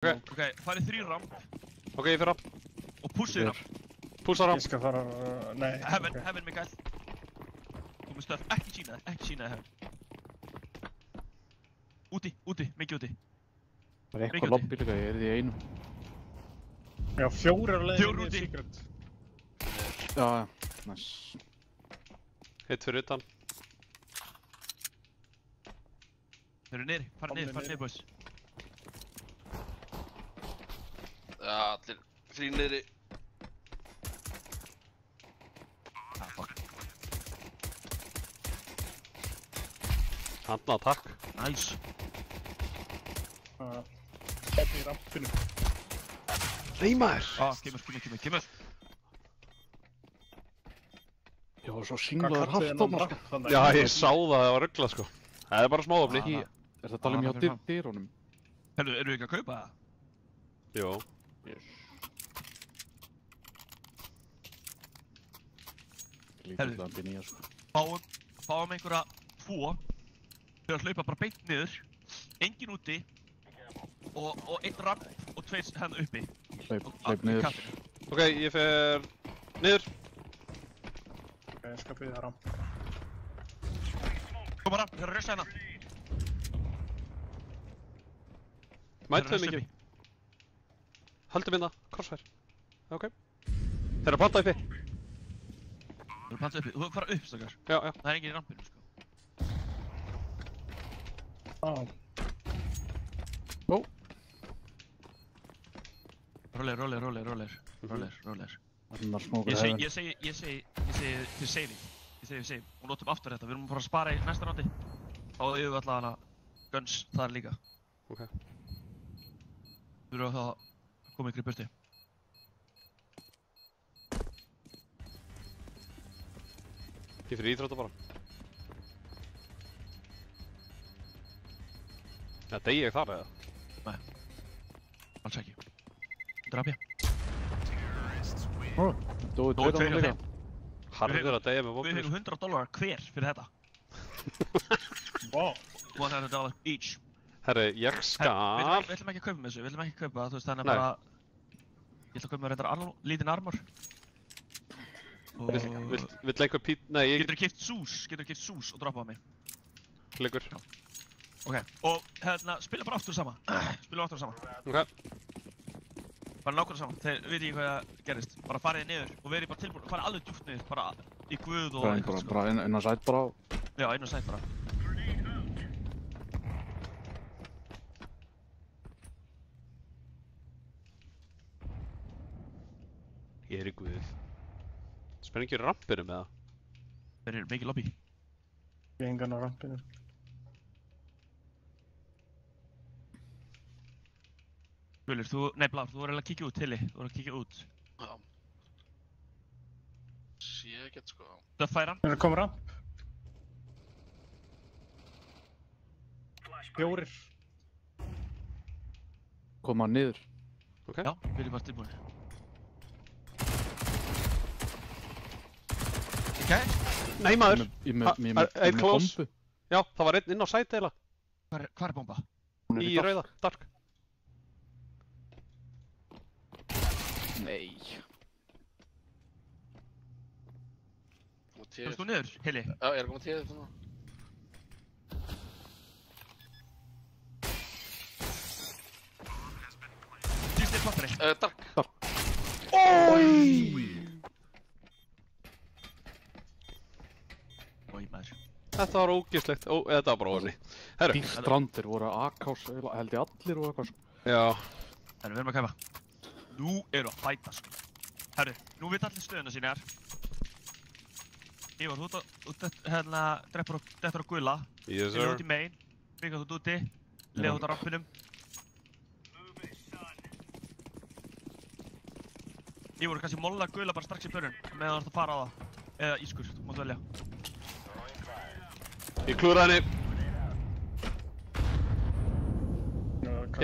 Ok, farið 3 ramp. Ok, ég fyrir ramp. Og pushið ramp. Púsa ramp. Ég skal fara... Nei. Heaven, Mikael. Þú með stöð. Ekki sína þið, Heaven. Úti, mikið úti. Það er eitthvað lobby líka, ég er í einu. Já, 4 á leiðinni Fjórir úti. Secret. Já, nice. Hitt fyrir utan. Þeir eru niðri, farið niður, boys. Já, allir 3 niðri. Fuck. Handna, takk. Nice. Hérna í rampinu. Nei maður! Kemur. Ég var svo singlaður haftóna, sko. Já, ég sá það var rugglað, sko. Það er bara smáöfli. Er það talið mér á dyrunum? Herru, eru við ekki að kaupa það? Jó. Lítið lampi nýja, sko. Fáum einhverja 2. Þau að hlaupa bara beint niður. Engin úti. Og 1 ramp og 2 hérna uppi. Hlaup niður. Ok, ég fer niður. Ok, ég skal byrja ramp. Koma ramp, þeir eru að rösta hérna. Mætum við mikið. Haldum hérna, korsfær. Ok. Þeir eru að planta uppi. Þeir eru að planta uppi. Þú hefur farað upp, stakkar. Já. Það er engin í rampinu, sko. Rólegir. Annar smókur hefðin. Ég segi við save. Og notum aftur þetta. Við erum bara að spara í næsta rándi. Þá yfir við allavega guns þar líka. Ok. Við erum að koma ykkur í burti. Ég fyrir íþrótta bara. Já, degi ég þar eða? Nei. Alls ekki. Drap ég. Dói Dói 2 hjá líka. þeim. Harður að degja með Við vopnir. fengum $100 hver fyrir þetta. Wow. $100 each. Herri, ég skal... Við ætlum ekki að kaupa með þessu, þú veist, þannig bara... Ég ætla að kaupa með reyndar lítinn armor. Vill eitthvað pít... Nei, ég... Getur keypt sús og droppa á mig. Liggur. Ok, og hérna, spila bara aftur sama. Ok. Bara nákvæmlega sama, þeir veit ekki hvað gerist. Bara farið niður og verið bara tilbúin, farið alveg djúpt niður, bara í guð og eitthvað sko. Bara inn á sæt bara. Já, inn á sæt bara. Ég er í guð. Spenn ekki rampinu með það? Þeir eru mikið lobby. Ég engan á rampinu. Guðlur, Blár, þú voru að kíkja út, Hilli, þú voru að kíkja út. Já. Sé ekkert, sko. Döffæði ramp. Það kom ramp. 4. Koma niður. Ok. Já, við erum bara tilbúin. Ok. Nei maður! Ég með bombu. Já, það var einn inn á sæti eða. Hvar er bomba? Í rauða, dark. Nei. Komst þú niður, Hilli? Já, ég er að koma til þetta nú. Týrstið plottari. Dark. Ói, maður. Þetta var ógeðslegt. Þetta var bara ofni. Herru. Dýrstrandir voru AKs held ég allir og eitthvað sko. Já. Herru, við erum að kæfa. Nú eru að fæta sko. Herru, nú veit allir stöðuna sín er. Ívar, þú hérna dettur á gula. Yes, sir. Þú út í main. Mikael, þú úti. Leo út á rampinum. Ívar, kannski molla gula bara strax í börjun meðan þú ert að fara á það. Eða ískur, þú mátt velja. Ég klúraði henni.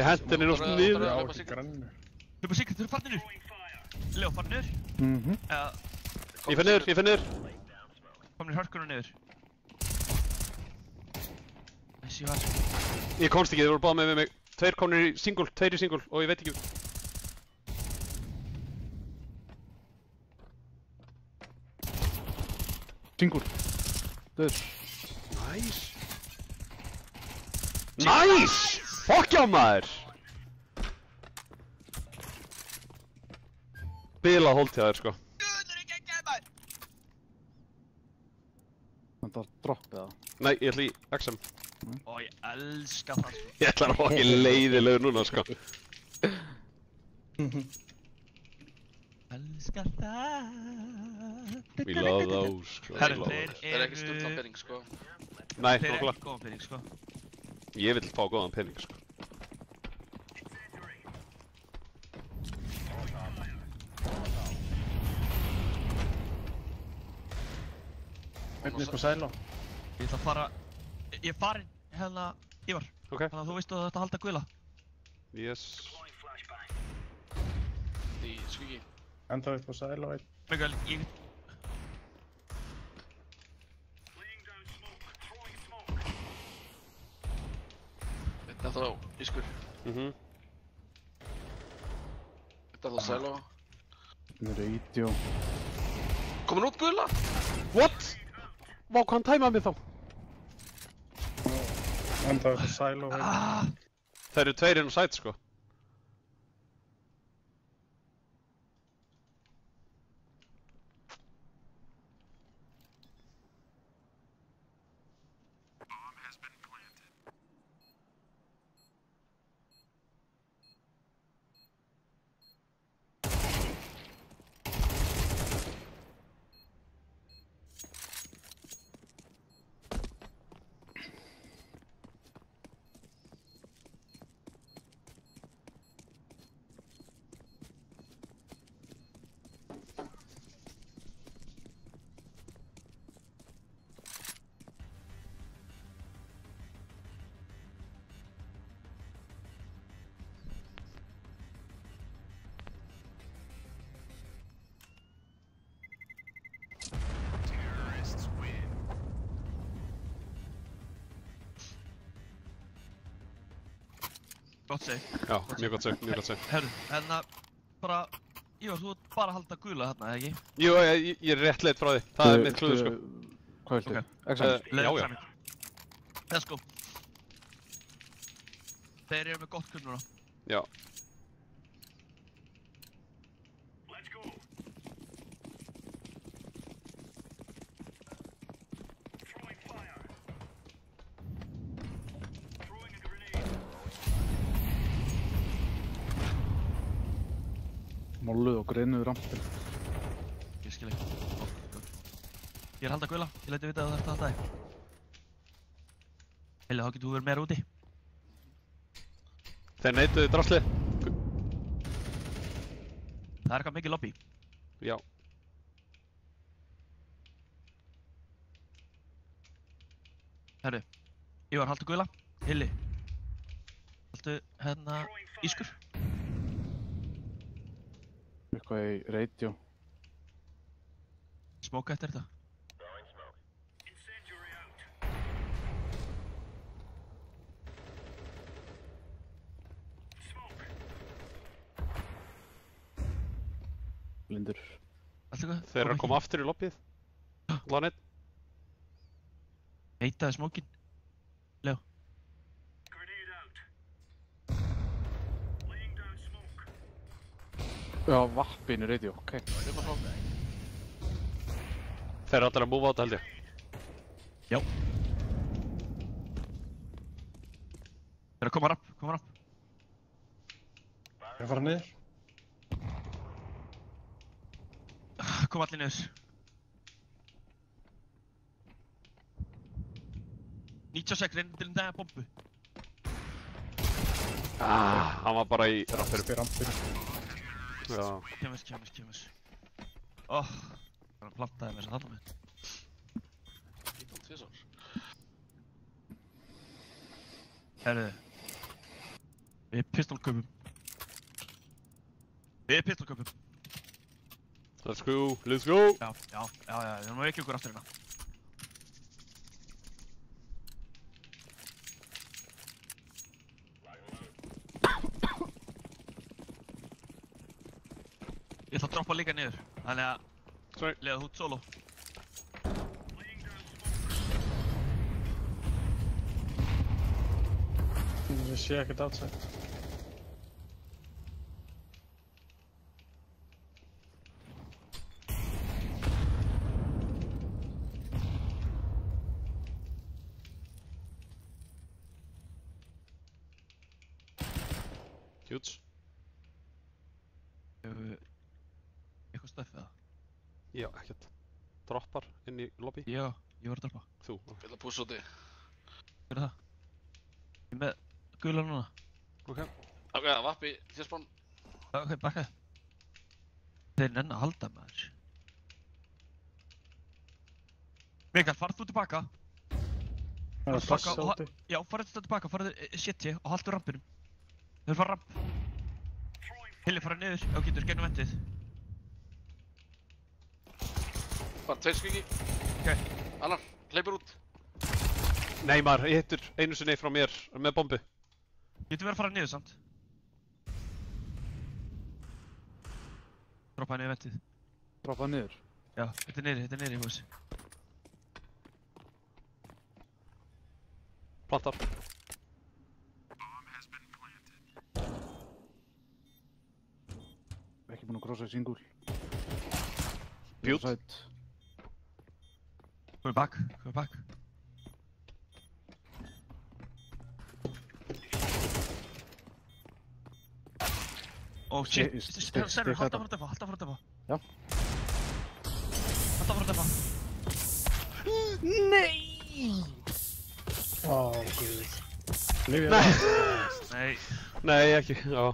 Ég hendi henni nú niður. Já, ekki grannu. Þú er bara sikkert, þú eru farnir niður. Leo, farnir niður. Ég fer niður. Komnir hörkunum niður. Þessi var. Ég komst ekki, þeir voru báð með mig. Tveir komnir í single, tveir í single og ég veit ekki. Singur. Döður. Nice. Nice! Fuck já maður! Bila hold hjá þér sko. Guður ekki ekki maður! Þetta var droppið það. Nei, ég ætla í XM. Ó, ég elska það sko. Ég ætla að fokkin leiðilegur núna sko. Elska það. We love those. Herru, Það er ekki stundlan pening, sko. Nei, Þeir eru nokkulega. ekki góðan pening sko. Ég vil fá góðan pening sko. Einn upp á sæla. Ég ætla að fara... Ég er farinn, hérna, Ívar. Ok. Þannig að þú veist að þetta halda guðla. Yes. Í skuggi. Enda upp á sæla og einn. Mikael, ég... Þetta þá ískur. Þetta þá sæla. Radio. Komin út gula! What? Vá, hvað hann tæmaði mig þá? Enda upp á sæla og einn. Það eru tveir inn á sæt sko. Gott seg. Já, mjög gott seg, mjög gott seg. Herru, en að bara... Ívar, þú ert bara að halda guðla þarna, eða ekki? Jú, ég er rétt leitt frá því. Það er mitt klúður sko. Hvað viltu? Ok. XM. Já, já. Let's go. Þeir eru með gott kull núna. Já. Molluð og greinuð rampir. Ég skil ekki. Ég er að halda guðla. Ég læti vita að þú ert að halda þig. Heili, þá getur þú verið meira úti. Þeir neituðu draslið. Það er eitthvað mikið lobby. Já. Herru, Ívar, haldu guðla. Heili. Haldu, hérna, ískur. Eitthvað í radio. Smóka eftir þetta. Blindur. Allt eitthvað? Þeir eru að koma aftur í lobbyið. Lanit. Neitaði smókin. Leo. Já, vappin í radio, ok. Þeir eru allir að múfa á þetta held ég. Já. Þeir eru að koma rapp, koma rapp. Ég fara niður. Kom allir niður. 96, reynir til að bombu. Hann var bara í rampir. Upp í rampinu. Já. Kemur. Óh, hann plantaði með þess að þarna með. Ítal tvisar. Herðu. Við pistolköpum. Let's go, let's go! Já, við erum að vekja okkur aftur hérna. Ég ætla að droppa líka niður. Þannig að Sorry. leiða þú út solo. Ég sé ekkert outside. Huge. Eitthvað stöffið það? Já, ekkert. Droppar inn í lobby. Já, ég var að droppa. Þú. Vil að pússa úti. Hver er það? Ég er með gula núna. Ok. Ok, vappi, tjessbán. Ok, bakkaði. Þeir nenni að halda maður. Mikael, farðu þú tilbaka. Það er að passa og- úti. Já, farðu þú tilbaka, farðu shitji og haldu rampinum. Þeir fara ramp. Hilli fara niður, ef þú getur, gennum vendið. Bara 2 skuggi. Ok. Annar, hleypur út. Nei maður, ég hittur einu sinni frá mér með bombu. Getur verið að fara niður samt. Droppa niður vendið. Droppa niður. Já, þetta er niður í húsi. Plantar. Ekki búinn að krossa í single. Bjút. Komið bak. Oh shit, Server, halda fara að defa. Já. Halda fara að defa. Ó, guð. Lífið það. Nei. Nei, ekki. Já.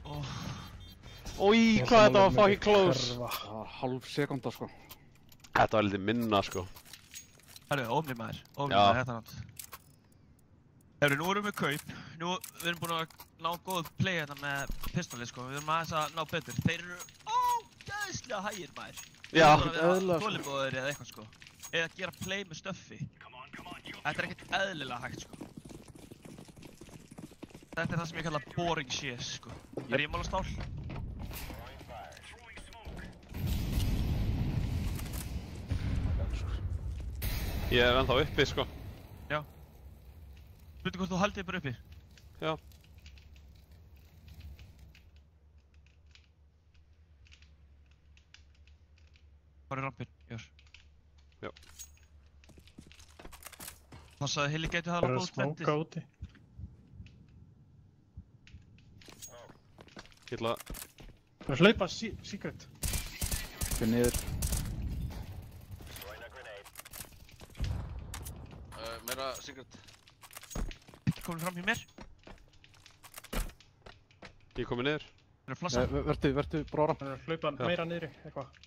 Oh. Ói, hvað þetta var fucking close. Það var hálf sekúnda sko. Þetta var lítið minna sko. Herru, ómni maður, Já. þetta nátt. Herru, nú erum við kaup. Við erum búin að ná góð play hérna með pistoli sko. Við erum aðeins að ná betur. Þeir eru ógæðslega hægir maður. Já. Þeir eru að vera þolinmóðir eða eitthvað sko. Eða gera play með stöffi. Þetta er ekkert eðlilega hægt sko. Þetta er það sem ég kalla boring shit sko. Er ég mála stál? Ég er ennþá uppi sko. Já. Spurning hvort þú haldið bara uppi. Já. Bara í rampinn, jör. Já. Passaði Hilli gæti Það hafa er að góð tvendið. smóka úti. Ég ætla að... Það er að hlaupa secret. Fyrir niður. Meira secret. Ekki komin fram hjá mér. Ég er komið niður. Það er flassa. Vertu bróra. Það er að hlaupa Já. meira niðri, eitthvað.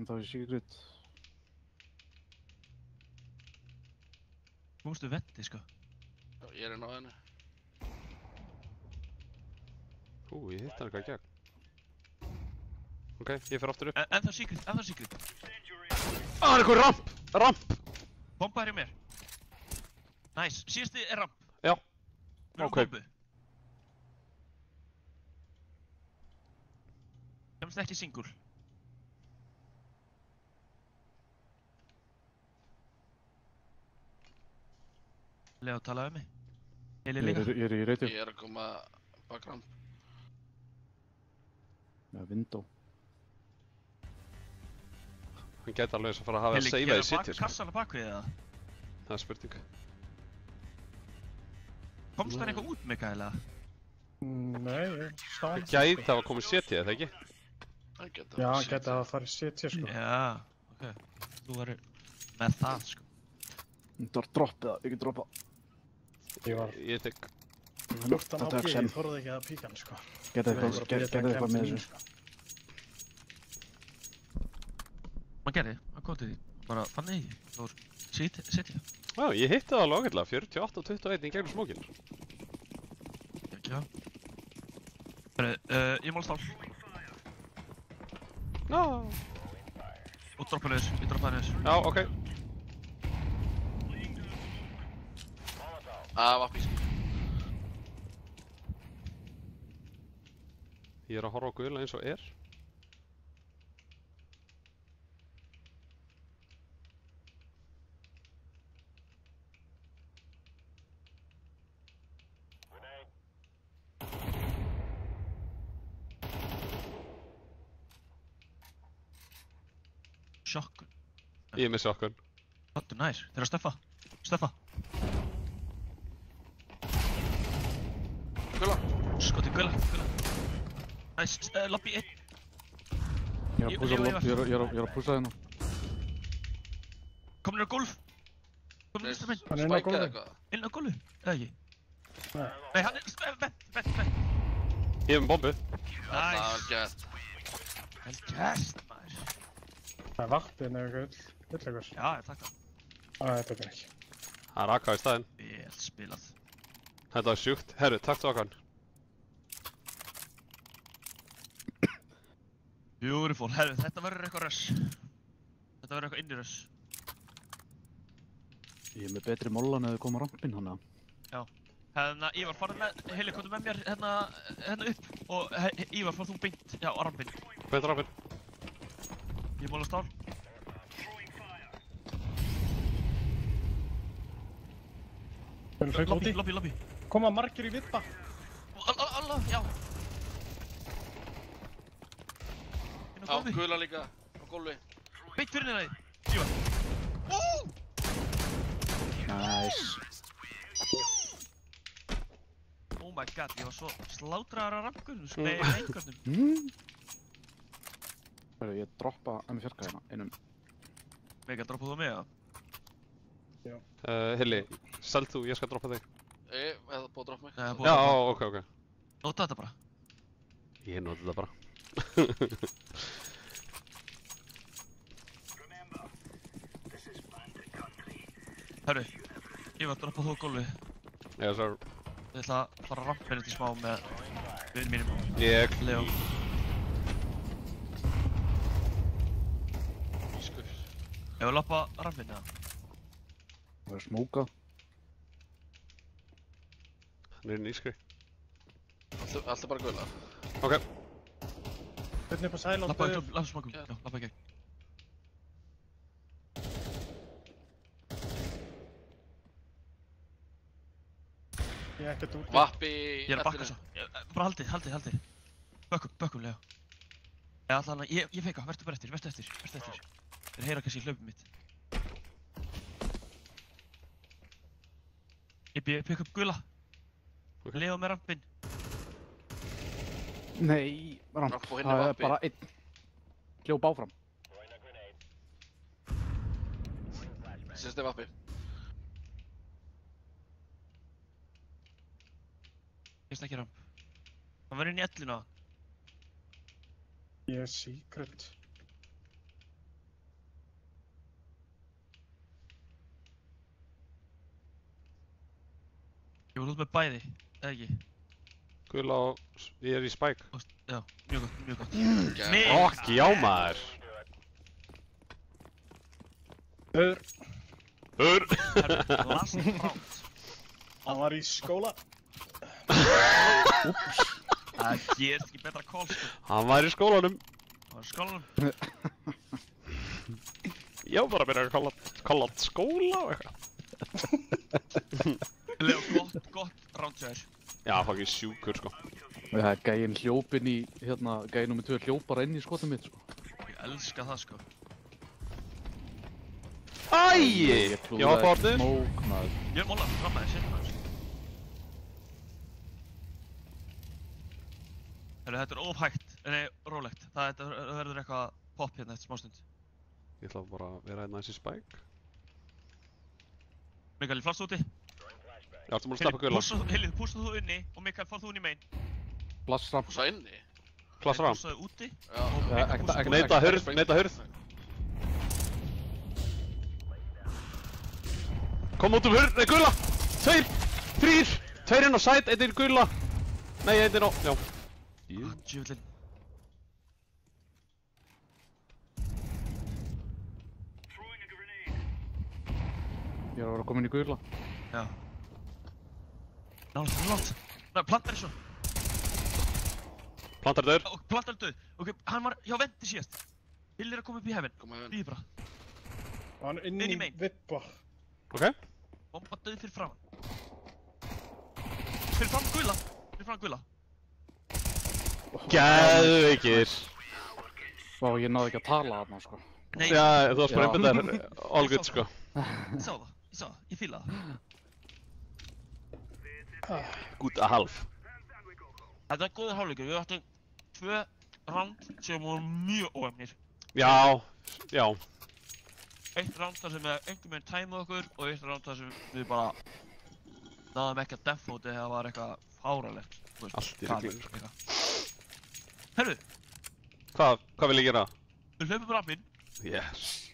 Það er secret. Komstu vendi sko. Já, ég er inn á henni. Ég hitt hann eitthvað í gegn. Ok, ég fer aftur upp. En það secret. Það er eitthvað ramp! Bomba er hjá mér. Nice, síðasti er ramp. Já. Við erum Ok. bombu. Kemst ekki single. Leo talaði um mig. Heili líka. Ég er í radio. Ég er að koma bakramp. Með window. Hann gæti alveg að fara að hafa að Heili, seifa í gera city sko. kassana bak við það. Það er spurning. Komst hann eitthvað út, Mikael, eða? Nei, ég Það stað. gæti að koma city, eða ekki? Það geta Já, hann geti að fara í setja, sko. Já, ok. Þú verður með það, sko. Það var droppið það, ekki droppa. Ég var Ég tek... 14 á Þetta er G, sem. ég þorði ekki að píka hann, sko. Geta Ég var bara að bíða eitthvað að með kemst inn, þessu. sko. Hvað gerði? Hvað kom til því? Bara fann ég ekki. Það voru setja. Já, ég hitti það alveg ágætlega. 48 og 21 í gegnum smókinn. Ekki það. Herru, ég mál stál. Já. Og droppa niður. Ég droppaði niður. Já, ok. Ég er að horfa á gula eins og er. Shotgun. Ég er með shotgun. Þetta er nær. Þeir eru að steffa. Steffa. Gula. Skoti gula. Næs. Lobby 1. Ég er að púsa loft, ég er að púsa hérna. Komin á gólf. Komin í minn. Hann er inn á Spike eða gólfi. eitthvað. Inn á gólfi. Eða ekki? Nei. Nei, hann er... Vent. Ég er með bombu. Það var Næs. gett. Vel gert, maður. Það er vaktinn eða eitthvað yllegur. Já, ég takk það. Þetta er ekki. Það er AK í staðinn. Vel spilað. Þetta var sjúkt. Herru, takk AK-an. Beautiful. Herru, þetta verður eitthvað rush. Þetta verður eitthvað inni rush. Ég er með betri mollan eða koma rampinn hana. Hérna, Ívar, farðu með helikópter með mér hérna upp og Ívar, farðu þú beint, já, armbinn. Beint rafinn. Ég móla stál. Við erum hlaupa úti. Lobby. Koma margir í vippa. Alla, já. Inn á Á, gólfi. gula líka. Á gólfi. Beint fyrir neðan þig. Ívar. Nice. Oh my god, ég var svo slátraðar á rampgörnum, nei, reyngjörnum. Herru, ég droppa M4 hérna, einum. Mega, droppa þú mig, já? Hilli, seld þú, ég skal droppa þig. Eða búið að droppa mig. Nei, það er búið Já, að droppa. ok. Nota þetta bara. Ég noti þetta bara. Herru, Ívar, droppa þú á gólfi. Yes, sir. Ég ætla að fara rampinu til smá með vinn mínum. Ég. Leo. Ískur. Ef við lappa rampinu, eða? Það er smókað. Hann er inn í ískri. Alltaf bara gula. Ok. Þetta upp á sæl og Lappa í döð. klub, lappa smakum. Já, lappa í gegn. Ég er ekkert úti. Vappi Ég er að bakka svo. Bara haldið. Bökkum, Leo. Já, allan, ég feika, vertu bara eftir. Þeir heyra kannski hlaupið mitt. Ég pikk upp gula. Ok. Leo með rampinn. Nei, ramp. Ramp og hinn er Það er vappi. bara einn. Hljóp áfram. Sérst er vappi. Ég snakki ramp. Hann verður inn í ellina. Ég er secret. Ég var út með bæði, eða ekki? Gula og... Ég er í spike. Já, mjög gott. Gett. Mig! Okk, já maður. Döður. Hör. Herru, last round. Hann var í skóla. Það gerst ekki betra call, sko. Hann var í skólanum. Það var skólanum. Ég var bara að byrja að kalla skóla og eitthvað. Leo, gott round sér. Já, fucking sjúkur sko. Það er gæinn hljópinn í, hérna, gæinn nr. 2 hljóp bara inn í skotum mitt, sko. Ég elska það, sko. Æi! Ég var bortið. Smók, maður. Ég er mólað fram með þessi, maður. Herru, þetta er óhægt, nei, rólegt. Það verður eitthvað pop hérna eftir smástund. Ég ætla bara að vera hérna eins í spike. Mikael, ég flast úti. Ég ætla að stappa gula. Hilli, pústa þú inni og Mikael, far þú inn í main. Blass ramp. Púsa inni. Klass ram. Pústaðu úti. Já. Og Ja, Mikael, ekki- pústa ekki- þú inn. Neita hurð. Kom út hurð, nei gula! 2, 3, 2 inn á side, 1 inn gula. Nei, 1 inn á, já. Djöfullinn. Ég er að vera komin í gula. Já. Nátt. Nei, plantar þessu. Plantar dör. Og plantar döð. Ok, hann var hjá vendi síðast. Hill að koma upp í heaven. Koma hefinn. Býði bara. Og hann Inn inn í í main. vippa. Ok. Bomba döð fyrir framan. Fyrir fram gula. Fyrir fram gula. Geðveikir. Vá, ég náði ekki að tala þarna, sko. Nei, Já, þú varst bara Já. einbindar all good, sko. ég sá það. Ég fíla það. Good a half. Þetta er góður hálfleikur. Við áttum 2 round sem voru mjög óefnir. Já, já. Eitt round þar sem við einhvern veginn tæmuð okkur og eitt round þar sem við bara náðum ekki að defóti þegar það var eitthvað fáralegt. Þú veist, Allt í hvað ruglinu, sko. eitthvað. Herru, Hvað vil ég gera? við hlaupum rappinn. Yes.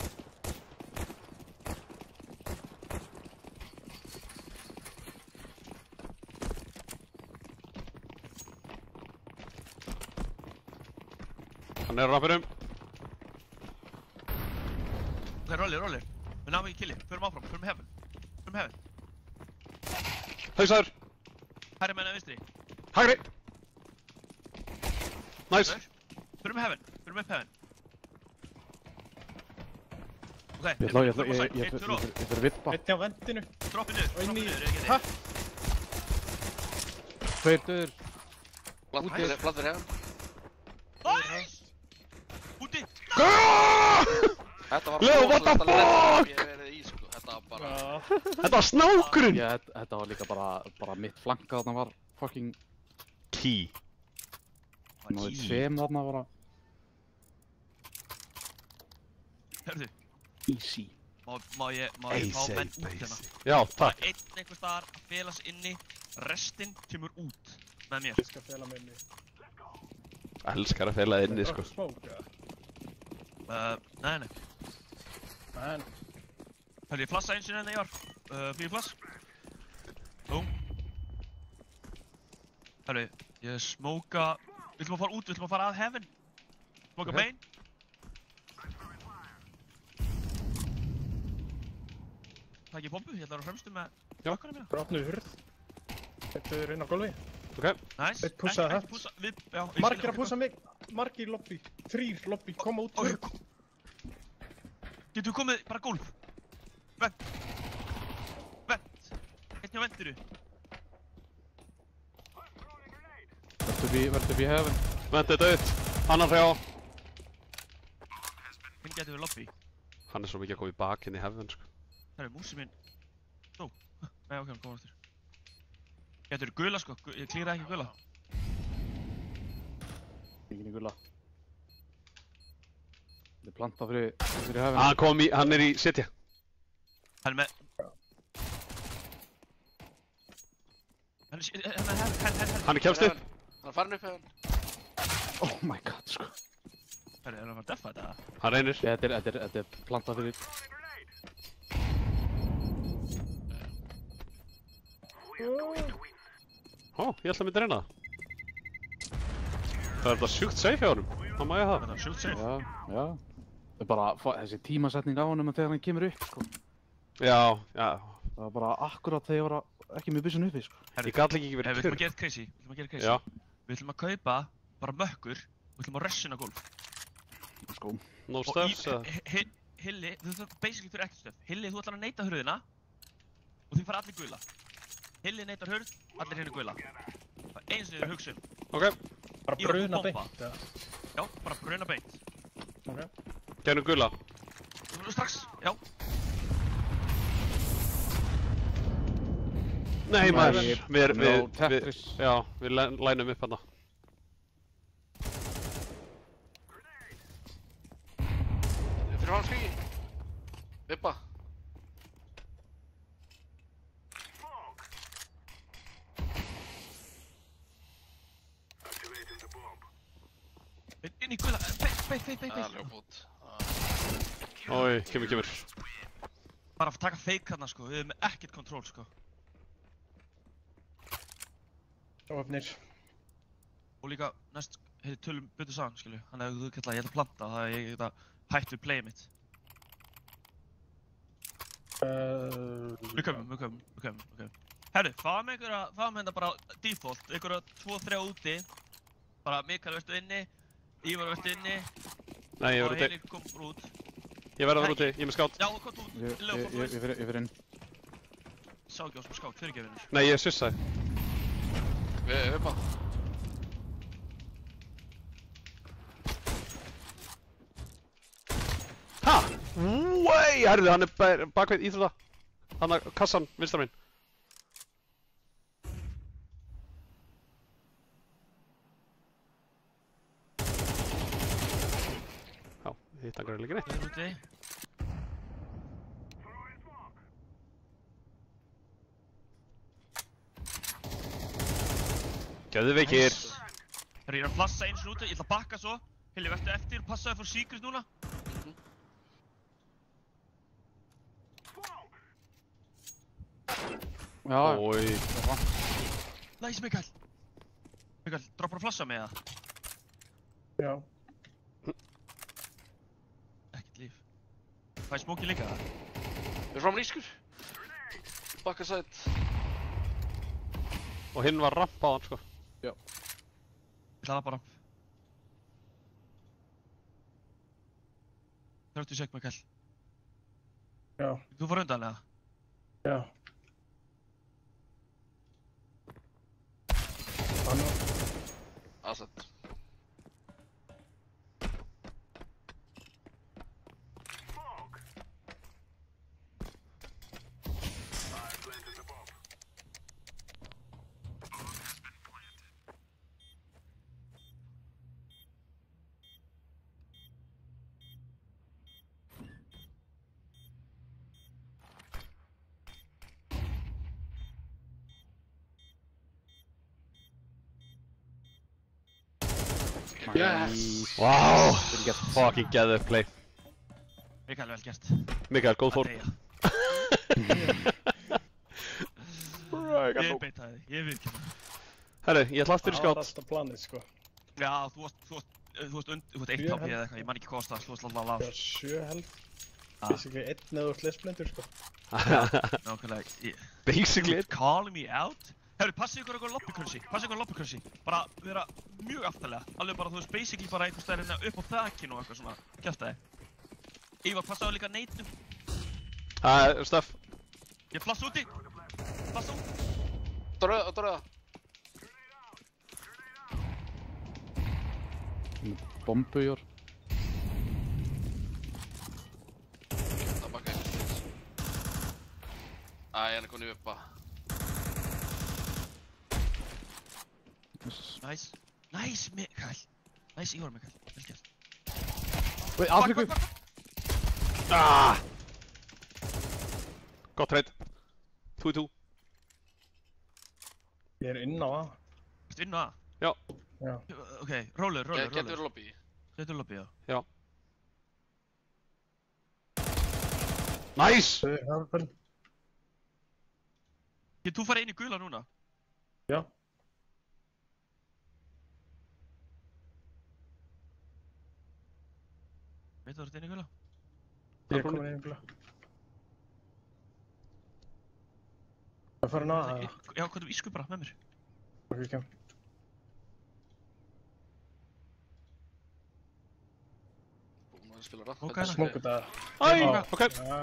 Hann er á rampirum. Ok, rollir. Við náum ekki killi. Förum áfram, förum heaven. Hausaður. Hæri menn að vinstri. Hægri. Nice. Förum heaven. Ok, Ég fyrir vippa. Einn hjá vendinu. Droppi niður, Og inn í... ég geti. Ha? Tveir döður. Plantar hefinn. Nice! Úti! Þetta var Leo, what the rosalegt að fuck? ég hef verið í, sko. Þetta var bara... Já. Þetta var snákurinn. Þetta var líka bara mitt flanka þarna var fucking... Key. Náði tveim þarna bara... Hörðu, Easy. má ég fá menn út hérna? Já, takk. Einn einhver staðar að fela sig inni, restinn kemur út með mér. Ég skal fela mig inni. Elskar að fela inni, sko. Smoke, eða? Nei. En... Hörðu, ég flassa eins og hérna ég var. Fyrir flass. Búm. Hörðu, ég smóka... Við ætlum að fara út, við ætlum að fara að heaven. Smóka main. Takk ég bombu, ég ætla að vera fremstu með ökkuna mína. Brotnuð hurð. Þetta er inn á gólfi. Ok. Nice. Eitt pussaði Ekki hatt. pússa, við, já. Margir að pussa mig. Margir í lobby. 3 lobby. Koma út. Ok, getur við komið bara gólf? Vent. Einn hjá vendiru. Verður við heaven. Venti döð. Annar hrjá. Hinn getur við lobby. Hann er svo mikið að koma í bakinn í heaven, sko. Það er músi minn. Nei, ok, hann kom aftur. Getur við gula, sko. Ég klíraði ekki gula. Engin í gulla. Þetta er planta fyrir heaven. Hann er í city. Hann er með... Hann er kemst upp. Hann er farin upp hefinn. Oh my god, sko. Herri, er hann að fara að deffa þetta? Hann reynir. Þetta er planta fyrir... Ó, ég ætla að mynda reyna það. Það er þetta sjúkt safe hjá honum. Hann má ég það. Þetta er sjúkt safe. Já. Það er bara þessi tímasetning á honum þegar hann kemur upp, sko. Já. Það var bara akkurat þegar ég var ekki með byssun uppi, sko. Ég gat ekki Við verið ætlum að kjör. gera crazy. Já. Við ætlum að kaupa bara mökkur. Við ætlum að rushina gólf. Sko. No stuffs, eða? Hilli, þú þarf basically fyrir ekkert stöf. Hilli, þú ætlar að neita hurðina og þið fara allir gula. Hilli neitar hurð, allir hérna gula. Það er eins og þið er hugsun. Ok. Bara Ég var bruna bomba. beint, eða? Já, bara bruna beint. Ok. Gerum gula. Strax, já. Nei, maður. Tetris. Við lænum upp hana. Fyrir hann skuggi. Vippa. Inn í gula, beit. Ljófút. Ói, kemur. Bara að taka fake hérna sko, við erum með ekkert kontról sko. Ofnir. Og líka næst, tölum betur saman skilju. Þannig að þú geta, ég ætla að planta, það er ég geta hætt við playið mitt. Við komum. Herru, fáum hérna bara default, einhverja 2-3 úti. Bara Mikael verðstu inni, Ívar verðstu inni. Nei, ég Og verð úti. Heilir kom út. Ég verð að vera úti, ég er með skátt. Já, kom út. Ég fer inn. Sá ekki á sem skátt, fyrirgefinur. Nei, ég svissaði. Vippa. Ha! Way! Herðu, hann er bakveit íþrótta. Hann er kassan, vinstra minn. Já, ég hitt hann greinilega ekki neitt. Við erum úti. Geðveikir. Herru, ég er að flassa eins og úti, ég ætla að bakka svo. Hilli, verðstu eftir, passaðu fyrir secret núna. Já, Ói. Nice, Mikael. Mikael, droppar að flassa með það. Já. Ekkert líf. Fæ smóki líka það. Við fram lískur. Bakka sætt. Og hinn var ramp á hann, sko. Ég ætla að bara. 30 sek, Mikael. Já. Þú fór undan, eða? Já. Anna. Asset. Yes! Wow! vel gert. Fucking geðveik play. Mikael, vel gert. Mikael, góð fórn. Ég beitaði þig, ég vil ekki. Herru, ég ætla aftur í Það var skátt. alltaf planið, sko. Já, þú varst 1 HP eða eitthvað, ég man ekki hvað það, þú varst alltaf Það lág. var 7 held. Ah. Basically 1 eða úr lesblindur, sko. Nákvæmlega, Basically. calling me out? Herru, passi ykkur eitthvað lobbykursi, bara vera mjög aftalega. Alveg bara, þú veist, basically bara einhvers staðar upp á þakinu og eitthvað svona, kjaftaði. Ívar, passaðu líka neitum. Stöff. Ég flassa úti. Flassa út. Dröða. Bombu, Jór. Það bakka eins. Æ, hann er konið Vippa. Nice. Nice, Mikael. Nice, Ívar, Mikael. Vel gert. Wait, Afriku! Gott trade. 2-2. Ég er inn á A. Ertu inn á það? Já. Já. Ok, rólur. Getur verið lobby. Getur lobby, já. Já. Nice! Þau hafa bara. Þú fara inn í gula núna. Já. Veit þú ert inn í gula? Ég er komin inn í blá. Það fara ná að. Já, hvað þú ísku bara með mér. Ok, kem. Búin að spila rætt. Ok, Smóku þetta. Æ, ok. Já.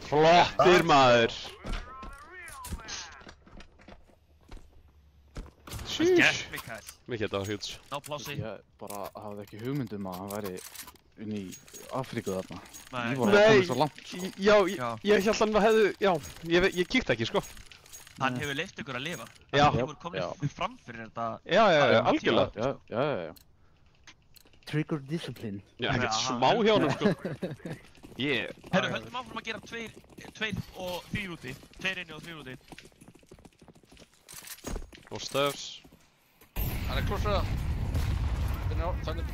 Flottir maður. Vel gert, Mikael. Mikið þetta var huge. Ná plássi. Ég bara hafði ekki hugmyndum að hann væri inn í Afríku þarna. Nei. Ívar Nei. var komið svo langt, sko. Já, Já. ég held hann hefði, já, ég kíkti ekki, sko. Hann hefur leyft ykkur að lifa. Já. Hann hefur komið fram fyrir þetta. Já, algjörlega. Já. Trigger discipline. Já, ekkert Já, smá hjá honum, sko. Ég, Herru, höldum áfram að gera 2 og 3 úti. 2 inni og 3 úti. og Stöfs. Hann er klór fyrir það. Þannig.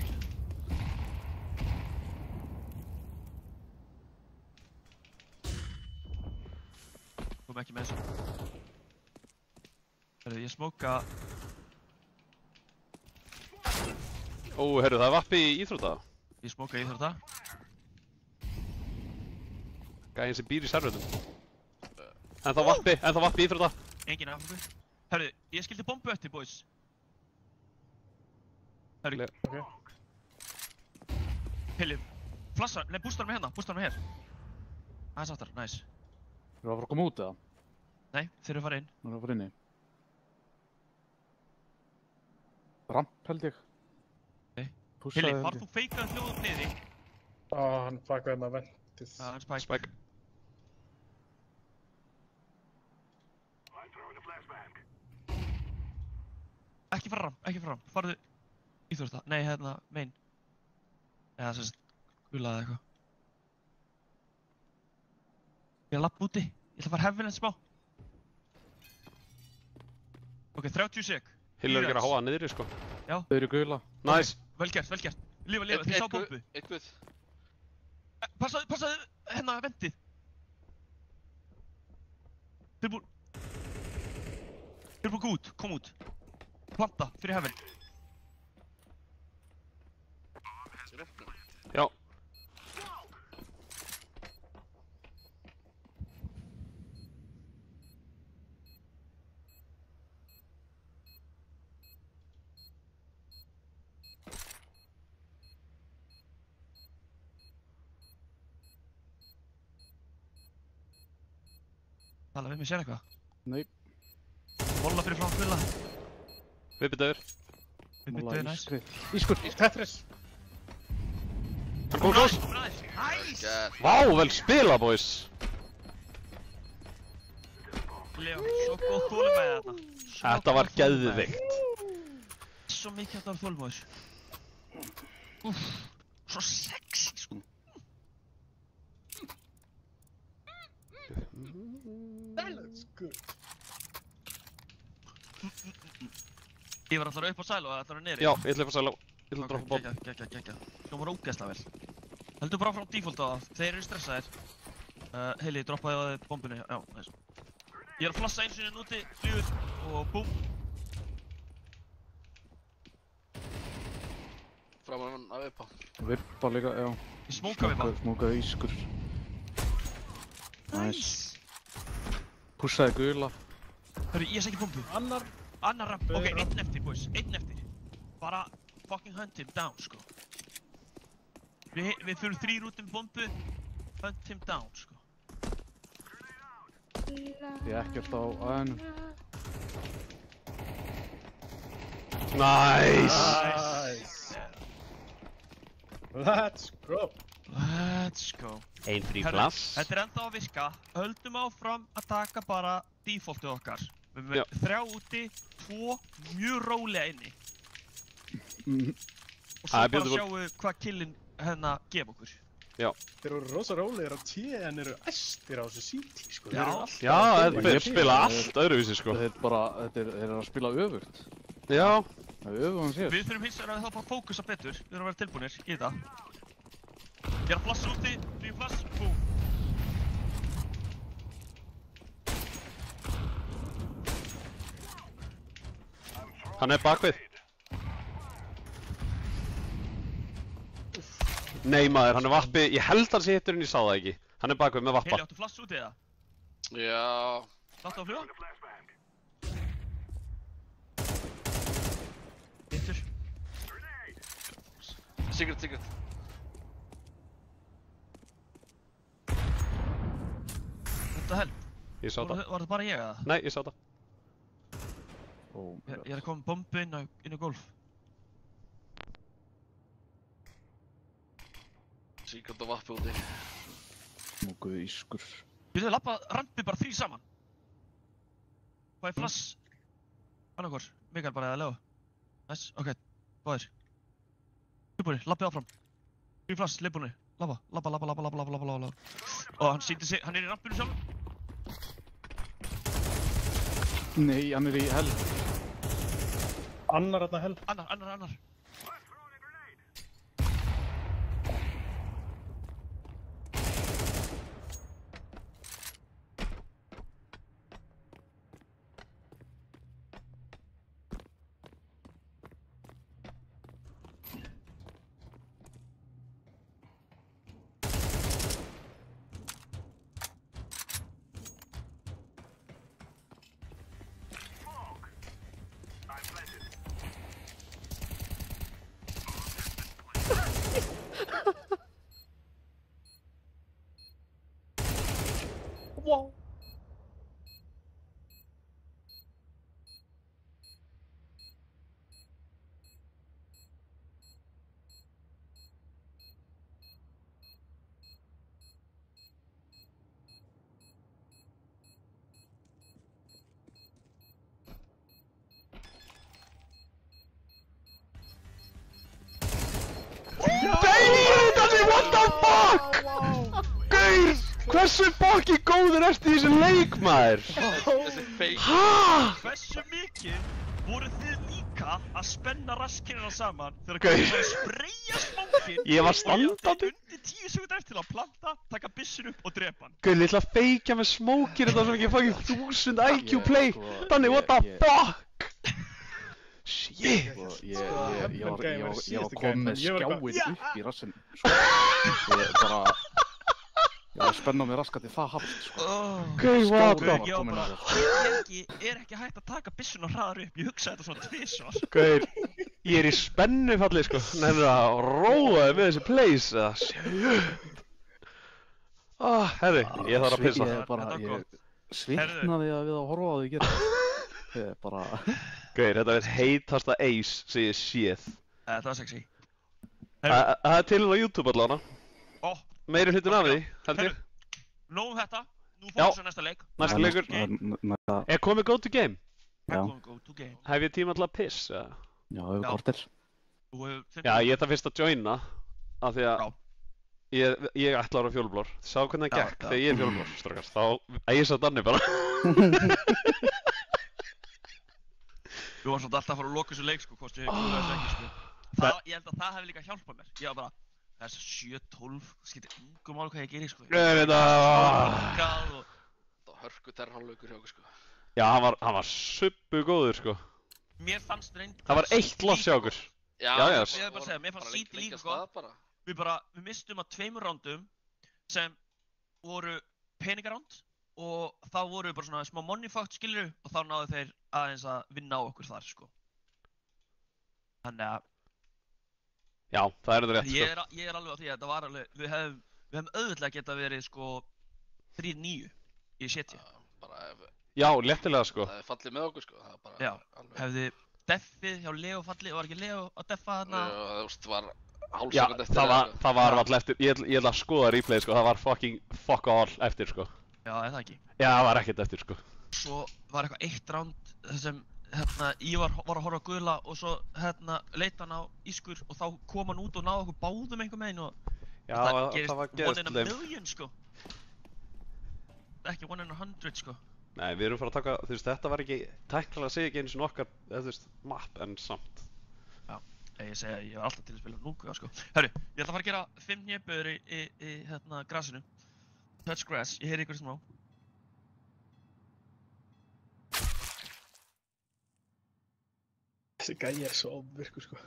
Kom ekki með þessu. Herru, ég smóka. Ó, herru, það er vappi í íþrótta. Ég smóka í þetta. Gæinn sem býr í serverðum. En þá vappi í íþrótta. Engin Afriku. Herru, ég skildi bombu eftir, boys. Herru. Ok. Hilli, flassa, nei, bústar mig hérna, bústar mig hér. Aðeins aftar, nice. Þú var að fara að koma út eða? Nei, þeir eru að fara inn. Þú var að fara inni. Ramp held ég. Nei. Pussaði Hilli, held var ég. þú feikað hljóðum niðri? Hann bakaði hérna ventið. Hann spæk. Spike. Ekki fara ram, ekki fara ram. Farðu íþórsta, nei, hérna, main. Eða sérst, gula eða eitthvað. Ég er að lappa úti. Ég ætla að fara hefðin en smá. Ok, 30 sek. Hilli er að gera háa niðri, sko. Þau eru gula. Nice. Vel gert, vel gert. Lifa, þið sá bombu. Eitt guð. Passaðu hérna ventið. Tilbúin út, kom út. Planta, fyrir hefðin. Já. Tala við mig, sér eitthvað? Nei. Bolla fyrir frá Gulla. Viðbyttaður. Við byttuðu næst. Ískur. Tetris. Hann kom close. Nice! Vá, vel spila, boys. Leo, svo góð þolinmæði þarna. Þetta var geðveikt. Svo mikið þetta var þolinmæðis. Úff, svo sexy, sko. That looks good. Ég var alltaf upp á sæl og ætlar að niðri. Já, ég ætla að fara sæla. Ég ætla að droppa bomb. Geggjað. Hljómar ógeðslega vel. Heldur bara frá default á það, þeir eru stressaðir. Heili, droppaði á þið bombunni, já, næst. Ég er að flassa einu sinni núti, fljúður og búm. Framan að vippa. Vippa líka, já. Ég smóka við bara. Smókaði ískur. Nice! Pussaði gula. Hörru, ég sækir bombu. Annar ramp. Ok, einn eftir, boys. Einn eftir. Bara fucking hunt him down, sko. Við þurfum 3 út bombu. Hunt him down, sko. Ég ekkert á aðeinum. Nice! Let's go. Let's go. Ein frí Herru, flass. þetta er ennþá að virka. Höldum áfram að taka bara defaultið okkar. Við Já. erum 3 úti, 2 mjög rólega inni. Og svo Það er bara beautiful. sjáum við hvað killinn hérna gef okkur. Þeir eru rosa rólegir á T en eru æstir á þessu CT, sko. Þeir Já. eru alltaf Já, að þeir koma. spila allt öðruvísi, sko. Þeir eru að spila öfugt. Já. Það er öfugan sér. Við þurfum hins vegar að fara að fókusa betur. Við þurfum að vera tilbúinir í þetta. Ég er að flassa úti, 3 flass, búm. Hann er bakvið. Nei maður, hann er vappi. Ég held hann sé hitturinn, ég sá það ekki. Hann er bakvið með vappa. Heili, áttu flass úti eða? Já. Láttu að fljúa? Hittur. Secret. What the hell? Ég sá það. Var það bara ég eða? Nei, ég sá það. Ég er að koma með bombu inn á golf. Secret og vappi úti. Smókaði ískur. Við þurfum að lappa rampi bara 3 saman. Hvað er flass? Annarkor, Mikael bara eða Leo. Nice, ok, báðir. Liðbúni, lappið áfram. 3 flass, liðbúni, lappa. Og hann sýndi sig, hann er í rampinu sjálf. Nei, hann er í hell. Annar hérna hell. Annar. Hversu fucking góður ertu í þessu leik, maður? Þessi fake. Hæ? Hversu mikið voru þið líka að spenna raskinnina saman þegar Gaur. Gaur var að spreyja smókinn Ég var og standandi. undir 10 sekúndur eftir að planta, taka byssinu upp og drepa hann. Gauð, ég ætla að feikja með smókir, þetta var svo mikið fucking 1000 IQ play. sko, Danni, what the ég- fuck? Shit. Sko, ég Hefnum var gæði var ég síðasti var kominn með gæðin, ég var eitthvað, skjáinn upp í rassinn, sko. Ég var að spenna mig raskati það haft, sko. Gauð, what the Gaur, var ég var kominn bara, að það, er ekki hægt að taka byssuna hraðar upp, ég hugsaði þetta svona tvisvar. Gauð, ég er í spennu fallið, sko. Nennir að róa þig með þessi plays, eða séu. Herri, ég þarf að pissa. Ég bara, Þetta var ég svitnaði við að horfa á því gera. Ég er bara, Gauð, þetta er heitasta ace sem ég séð. Þetta var sexy. Það er til á YouTube allavega. Ó, Meiri hlutin af því, held ég. nóg um þetta, nú Já. fórum við svo næsta leik. Næsti leikur. næsta, Er komið go to game? já, Go to game. Hef ég tíma til að piss, eða? já, yfir Já. korter. Þú hefur 15 Já, ég ætla fyrst að joina. Af því að Já. ég ætla að vera fjólblór. Sá hvernig það Já, gekk já. þegar ég er fjólblór, strákar. Þá æsa Danni bara. Við varum svolítið alltaf að fara að loka þessu leik, sko, hvort ég hefði komið þessu ekki, sko. Ég held að það hefði líka hjálpað mér. Ég var bara, þessi 7-12, skiptir engum máli hvað ég gerir, sko. Gað og... Það var hörku terrhálaugur hjá okkur, sko. Já, hann var subbu góður, sko. Mér fannst reyndar... Það var eitt loss hjá okkur. Já, já. Ég hefði bara að segja, mér fannst City líka gott. Bara. Við mistum að 2 rándum sem voru peningaránd og þá voru við bara svona smá money fucked, skilur, og þá náðu þeir aðeins að vinna á okkur þar, sko. Þannig að Já, það er þetta rétt, ég sko. er alveg á því að þetta var alveg, við hefum auðvitað geta verið, sko, 3-9 í setju. Bara ef Já, léttilega, sko. það hefði fallið með okkur, sko. Það er bara Já, alveg... hefði deffið hjá Leo fallið, var ekki Leo að deffa þarna? Þú veist, var Já, hálfsekund eftir. það var alltaf eftir. Ég ætla að skoða replay, sko. Það var fucking fuck all eftir, sko. Já, eða ekki. Já, það var ekkert eftir, sko. Svo var eitthvað 1 ránd þar sem Ívar var að horfa á gula og svo leita hann á ískur og þá kom hann út og náði okkur báðum einhvern veginn og Já, það það var gerist 1 in a geðsleim. million, sko. Ekki 1 in a 100, sko. Nei, við erum fara að taka, þú veist, þetta var ekki, tæknilega að segja ekki eins og okkar, þú veist, map, en samt. Ég segi að ég var alltaf til að spila núkuga, sko. Herru, ég ætla að fara að gera 5 hnéböður í grasinu. Touch grass, ég heyri ykkur smá. Þessi gæi er svo ofvirkur, sko.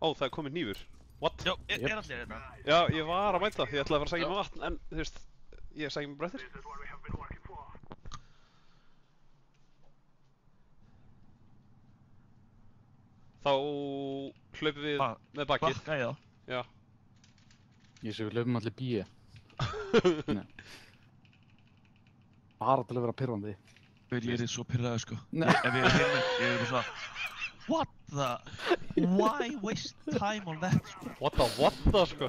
Ó, það er komið hnífur. What? Já, er allir þetta? Já, ég var að mæta, ég ætlaði að fara að sækja mig vatn, en þú veist, ég sækja mig bara eftir. Þá hlaupum við með bakið. Bakka, já. Já. Ég sé við löfum allir bíi. Bara til að vera pirrandi. Ég er svo pirraður sko. Nei. Ef ég er fyrir mig, ég er bara svona what the, why waste time on that sko? What the, sko?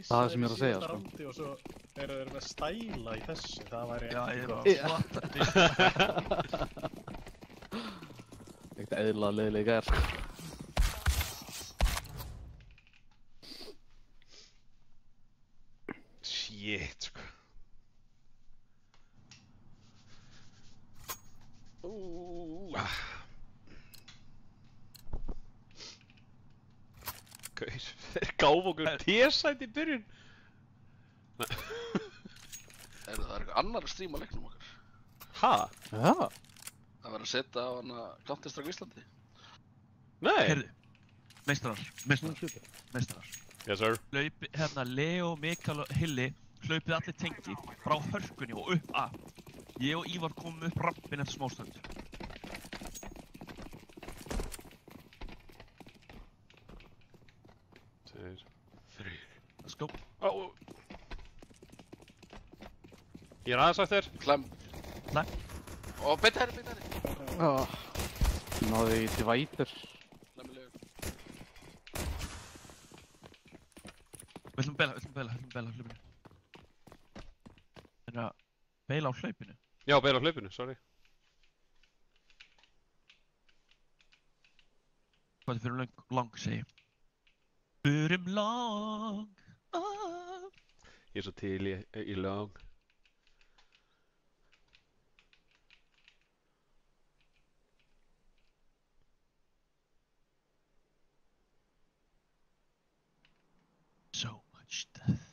Það er sem ég er að segja, sko. Randi og svo eru þeir með stæla í þessu, það væri Já, ég er gott. bara what the Ekkert eðlilega leiðilega er, sko. Shit, sko. Gauð, þeir gáfu okkur T-sæti í byrjun. Það er eitthvað annar að stríma leiknum okkar. Ha? Já. Það verður að setja á hana Counter-Strike Íslandi. Nei. Heyrðu, meistarar. Yes, sir. Hlaupi, hérna, Leo, Mikael og Hilli hlaupið allir tengi frá hörkunni og upp að. Ég og Ívar komum upp rampinn eftir smástund. Tveir, þrír. Let's go. Ég er aðeins eftir. Klem. Nei. Og beita herri. Náðu í divider. Klemmilegur. Við ætlum að beila hlaupinu. En að beila á hlaupinu. Já, beila á hlaupinu, sorry. Hvað er fyrir lang, segi ég. Förum lang. Ég er svo til í lang. So much death.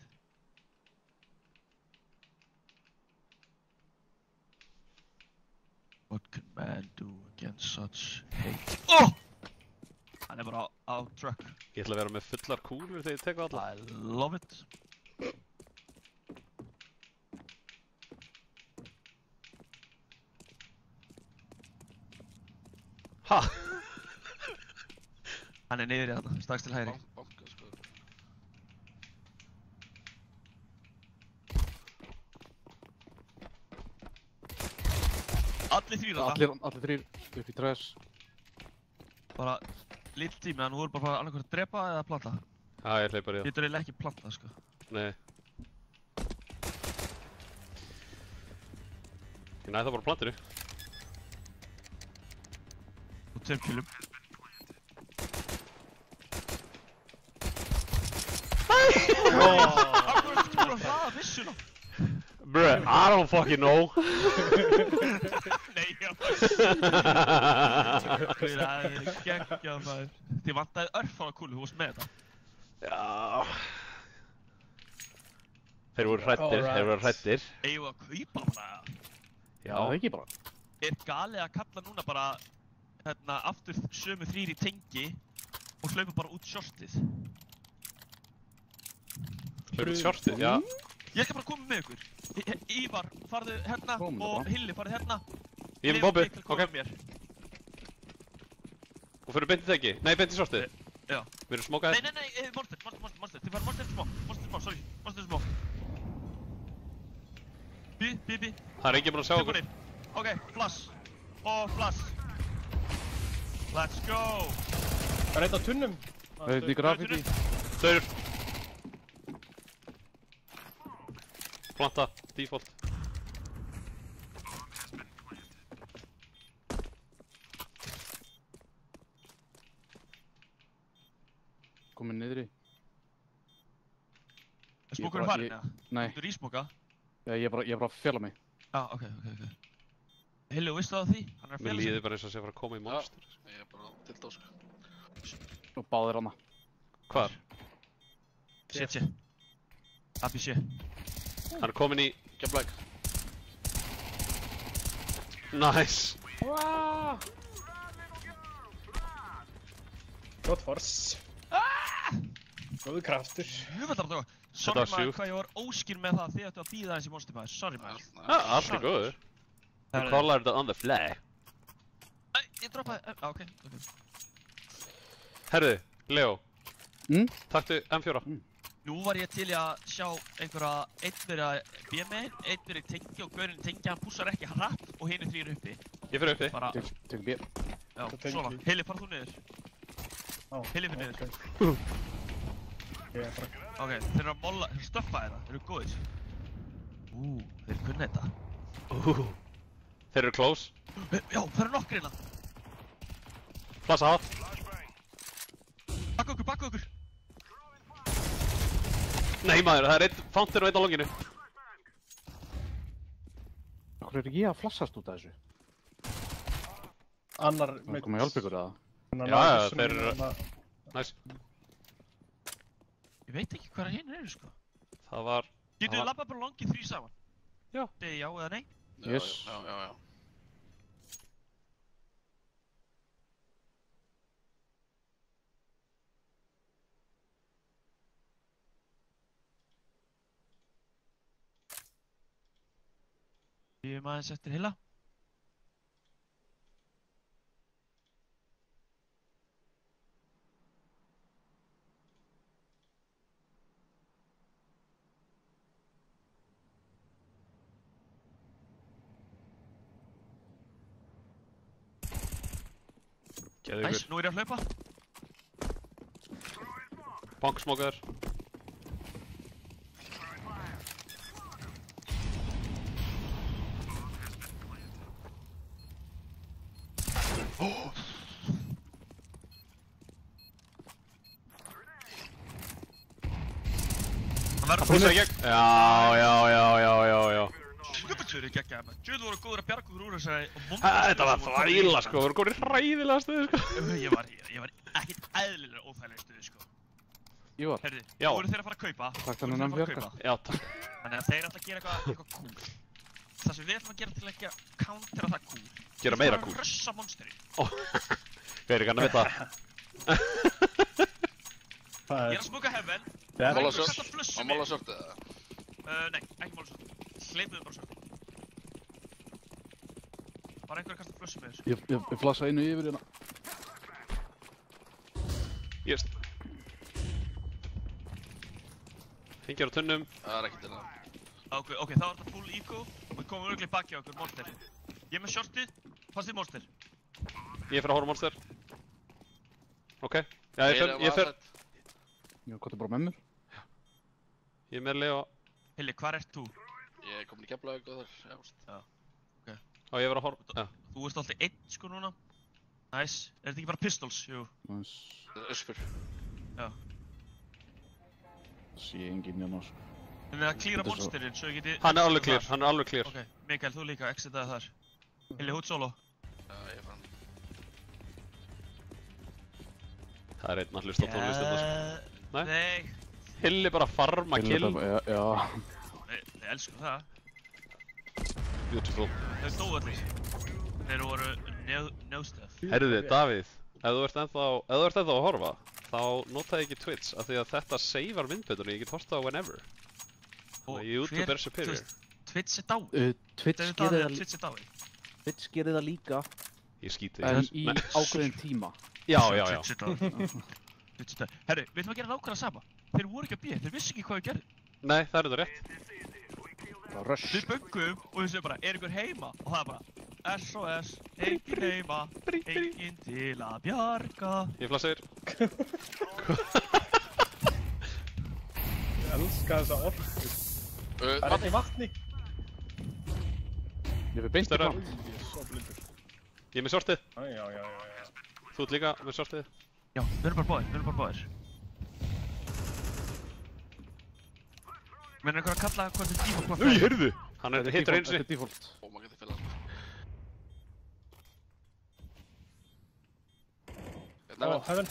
What can man do against such hate? Oh! Hann er bara á truck. Ég ætla að vera með fullar kúlur þegar ég tek á alla. I love it. Ha? Hann er niður í þarna, strax til hægri. Banka, sko. Allir þrír þarna. Allir þrír upp í trash. Bara lítill tími, hann voru bara annarkvæmt að drepa eða planta. Já, ég hleyp bara í það. Getur eiginlega ekki planta, sko. Nei. Ég næði það bara á plantinu. Og 2 killum. Akkur er þetta ekki búin að hraða vissuna? Bruh, I don't fucking know. Nei, já. Það er geggjað maður. Þið vantaði örfána kúlu, þú varst með þetta. Já. Þeir voru hræddir. Eigum við að kaupa bara? Já. Það er ekki bara. Er galið að kalla núna bara hérna aftur sömu þrír í tengi og hlaupa bara út shortið? Hlaupið shortið, já. Ég skal bara koma með ykkur. Ívar, farðu hérna Komum og bara. Hilli, farðu hérna. Ég er með bombu, Mikkel, ok. koma mér. Og fyrir beint í teki? Nei, beint í shortið. Já. Við erum smokaðir. Nei, monster. Þið farðu monster smá, sorry. Monster smá. Bí. Það er enginn búinn að sjá okkur. Tilbúinir. Ok, flash. Og flash. Let's go. Það er eitt á tunnum. Það er í graffiti. Þau. Planta, default. Komin niðri. Er smókurinn farinn, eða? Nei, Þú rísmóka? ég er bara að fjalla mig. Já, ok. Hilli, þú veistu það því? Hann er að Mér fjalla líður bara eins og sé að fara að koma í monster. Ég er bara til þá, sko. Og báðir hana. Hvar? Shit. Happy shit. Hann er komin í... Keflæk. Nice. Gott force. Góðu kraftur. Hufaldardaga. Þetta Sorry var maður sjúkt. hvað ég var óskýr með það, þið ættu að bíða aðeins í monster maður. Sorry maður. Allt er góður. Þú kollar þetta on the fly. Nei, ég droppaði. Ok. Herðu, Leo. Mm? Taktu M4. Nú var ég til í að sjá einhverja, einn verið að B-megin, einn verið í tengi og gaurinn í tengi, hann pússar ekki hratt og hinir þrír uppi. Ég fyrir uppi. Bara, Til B. já, Til tengi. svona. Heili, fara þú niður. Heili fyrir niður. Ég er bara... Ok, þeir eru að molla, þeir stöffa þetta, þeir eru góðir. Þeir kunna þetta. Þeir eru close. Já, það eru nokkri hérna. Plassa hot. Bakka okkur. Nei maður, það er einn fountain og einn á longinu. Akkur er ekki ég að flassast út af þessu? Annar... Það kom að hjálpa ykkur eða? Já, þeir eru... Næs. Ég veit ekki hvað hinn eru, sko. Það var... Getur við labbað bara longið þrír saman? Já. Segði já eða nei? Yes. Já. Bíðum aðeins eftir Hilla. Geðu Næs, ykkur. nú er ég að hlaupa. Punk smokaður. Hann verður Pússar í gegn. Já. Sjöfnbjörnsur í geggjaði maður. Sjöfn voru góður að bjarga okkur úr þessari og Þetta var þvæla sko, við vorum komin í hræðilega stöðu sko. Ég var ekkert eðlilega óþægilega stöðu sko. Ég var. Herði, Já. þú voru þeir að fara að kaupa. Takk þannig að bjarga. Já, takk. Þannig að þeir ætla að gera eitthvað cool. Það sem við ætlum að gera til að countera það cool. Gera meira cool. Við ætlum að rössa monsteri. Hver er kannan að vita? Það Ég er er... að smoka heaven. Það er... Mála Kasta sort. flössu Má mig. mála sort eða? Nei, ekki mála sort. Hleypum bara sort. Bara einhver að kasta flössu með þessu. Ég flassa einu yfir hérna. Yes. Hringjar á tunnum. Það er ekki til það. Ok, þá er þetta full eco og við komum örglega baki á okkur monster. Ég er með shortið, fannst þið monster? Ég fer að horfa monster. Ok. Já, ég fer. Ég kom bara með mér. Ég er með Leo. Hilli, hvar ert þú? Ég er komin í Keflavík og þar, já. Og ég verð að horfa. Já. Þú ert alltaf einn sko núna. Nice. Er þetta ekki bara pistols? Jú. Næs. Það er öspur. Já. Sé enginn hérna sko. Þannig að klíra Þetta er svo- monsterinn svo ég geti... Hann er alveg clear, hann er alveg clear. Ok, Mikael, þú líka, exitaði þar. Hilli, hút solo. Já, ég fann. Það er einn að hlusta á tónlistina sko. Nei? Nei. Hilli bara farma kill. Já. Þið elskum það. Beautiful. Þau dóu allir. Þeir voru no stuff. Herriði, Davíð. Ef þú ert ennþá að horfa, þá notaði ekki Twitch af því að þetta seifar myndböndunni, ég get horta á whenever. Og YouTube er superior. Twitch er dáið. Twitch Þeir gerir eru það að Twitch er dáið. Twitch gerir það líka, Ég skýti en því. í Nei. ákveðin tíma. Já. Twitch er dáið. Twitch er dáið. Herru, við ætlum að gera nákvæmlega sama. Þeir voru ekki að bíða, þeir vissu ekki hvað við gerðum. Nei, það er þetta rétt. Það var rush. Við böngum og við segjum bara, er ykkur heima? Og það er bara, SOS, engin heima, engin til að bjarga. Ég flassir. Ég elska þessa orku. Það er ekki vatni. Ég fyrir beint í Stærra. plan. Ég er svo blindur. Ég er með sortið. Já. Þú ert líka með sortið. Já, við erum bara báðir. Menn einhver að kalla hvað þetta default block er? Heyrðu! Hann er hittur einu Þetta sinni. er default. Ó, maður getur fylgðan. Ó, heaven.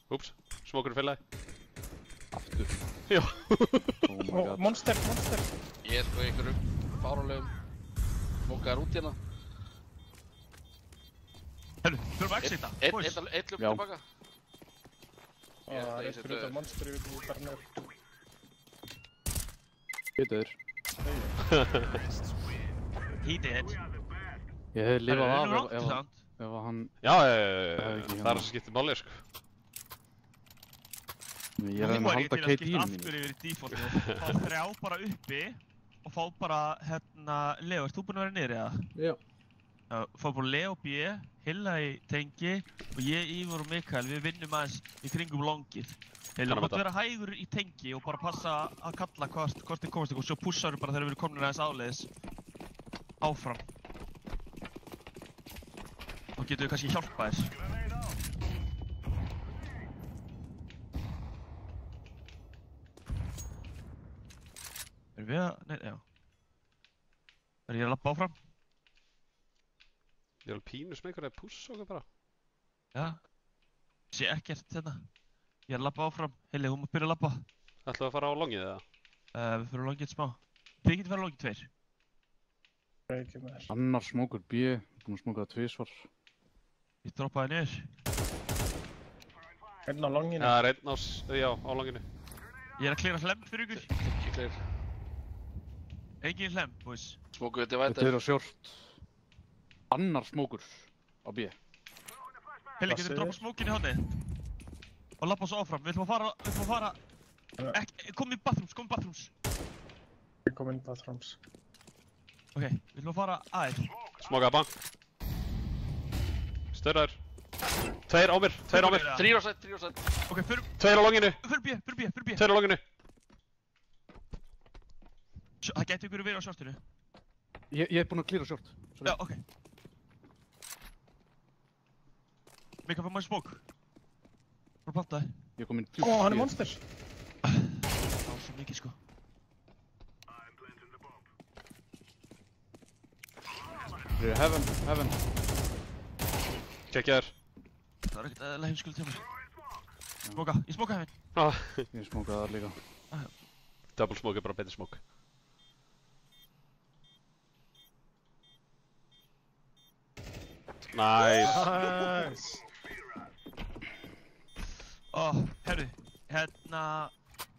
Úps, smókur félagi. Aftur. Já. Oh my Ó, god. monster. Ég er sko í einhverjum fáralegum mókaðar út hérna. Herru, við erum að exita, boys. Eitt lup Já. tilbaka. Ó, það er eitt fyrir utan monster, ég veit ekki hvað hann er. Getur. He did. Ég hef lifað Herru, af við erum rátt samt. ef hann... Já, Það er ekki það er hérna. það sem skiptir máli, sko. Ég er að reyna að halda KD-inu mínu. Aftur yfir í defaultið. Fá 3 bara uppi og fá bara, Leo, ert þú búinn að vera niðri eða? Já. Fá bara Leo B, Hilla í tengi og ég, Ívar og Mikael, við vinnum aðeins í kringum longið. Hilla, þú mátt vera hægur í tengi og bara passa að kalla hvort þið komast ykkur og svo pussar við bara þegar við erum komin aðeins áleiðis áfram. Þá getum við kannski hjálpað þér. Erum við að... Nei, já. Er ég að labba áfram? Ég er alveg pínu smekur að pussa okkur bara. Já. Sé ekkert hérna. Ég er að labba áfram. Hilli, hún má byrja að labba. Ætlum við að fara á longið eða? Við fyrir á longið smá. Þið getið farið á longið 2. Ekki með þér. Annar smókur B, búinn að smóka það 2 svar. Ég droppaði niður. Hérna á longinu. Já, einn á longinu. Ég er að klíra hlem fyrir ykkur. Ekki clear. Engin hlem, boys. Smoku við Þetta divider. er á short. Annar smókur á B. Hilli, getur droppa smókin í hodnið. Og labba svo áfram. Við ætlum að fara... Kom í bathrooms. Ég kom inn bathrooms. Ok, við ætlum að fara aðeins. Smokaða bank. Stöðraður. 2 á mér. 3 á side. Ok, fyrir 2 á longinu. B. 2 á longinu. Það gæti ykkur verið á shortinu. Ég er búinn að klíra short. Já, ok. Mikael, fær maður smók. Bara plantaði. Ég kom inn Ó, hann er monster! Það var svo mikið, sko. Heaven. Gekkjaður. Það var ekkert eðlilega heimskuld til mér. Ég smóka hefinn. Ég smókaði það líka. Double smoke er bara betri smoke. Nice. Herru,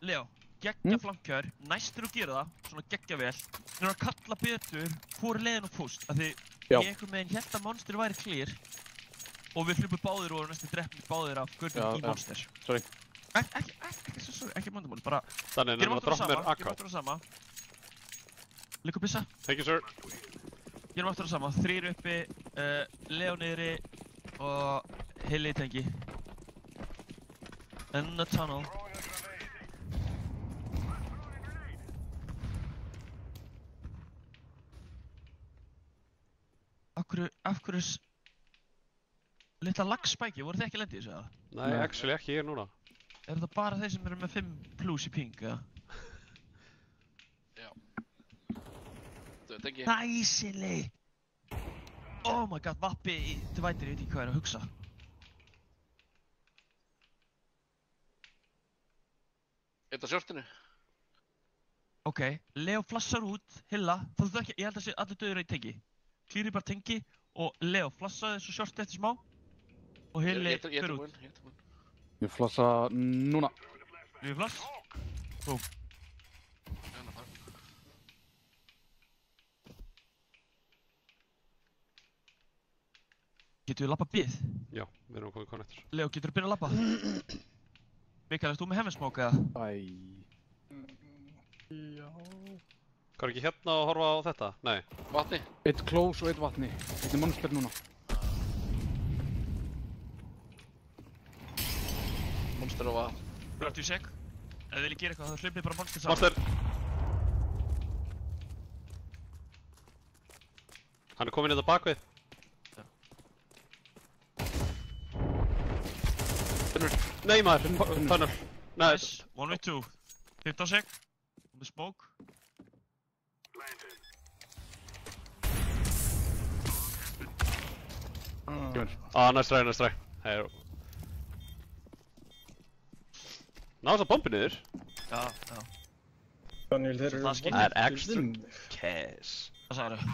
Leo, geggja flankjör, næstur að gera það, svona geggja vel. Þú erum að kalla betur hvori leiðin og fúst, af því Já. ég einhvern veginn hélt að monster væri clear og við hlupum báðir og vorum næstu drefnir báðir af gurnum í monster. Sorry. Ekki svo sorry, ekki mandamál, bara Þannig gerum að droppa mér aftur AK. það sama. Líka byssa, Thank you sir. gerum aftur það sama, 3 uppi, Leo niðri og Hilli í tengi. In the tunnel. Af hverju litla lagspæki, voru þið ekki lendið í þessu eða? Nei, actually ekki ég núna. Er þetta bara þeir sem eru með 5 plus í ping eða? Þú veit ekki. Næsili! Oh my god, vappi í divider, ég veit ekki hvað er að hugsa. Eitt á shortinu. Ok, Leo flassar út, Hilla, það þú ekki, ég held að sé allir döður í tengi. Klýri bara tengi og Leo flassaði svo short eftir smá og Hilli Ég er fyrir út. tilbúinn. Ég flassa núna. Við flass. Búm. Hérna bara. Getur við labba bið? Já, við erum komið connector. Leo, getur við byrjað að labba? Mikael, erst þú með heaven-smoke eða? Æ. Já... Hvað er ekki hérna að horfa á þetta? Nei. Vatni. Eitt close og eitt vatni. Eitt er monster núna. Monster og vatn. 30 sek. Ef þið viljið gera eitthvað, þá hlaupið bara monster saman. Monster! Hann er kominn í þetta bakvið. Nei maður, tunnel. Nei, Nice, 1v2. 15 sek. Með smoke. nice try. Hey. Ná þess að bombi niður. Já. Daniel, þeir eru Það skiptir. Það er extra cash. Hvað sagður þau?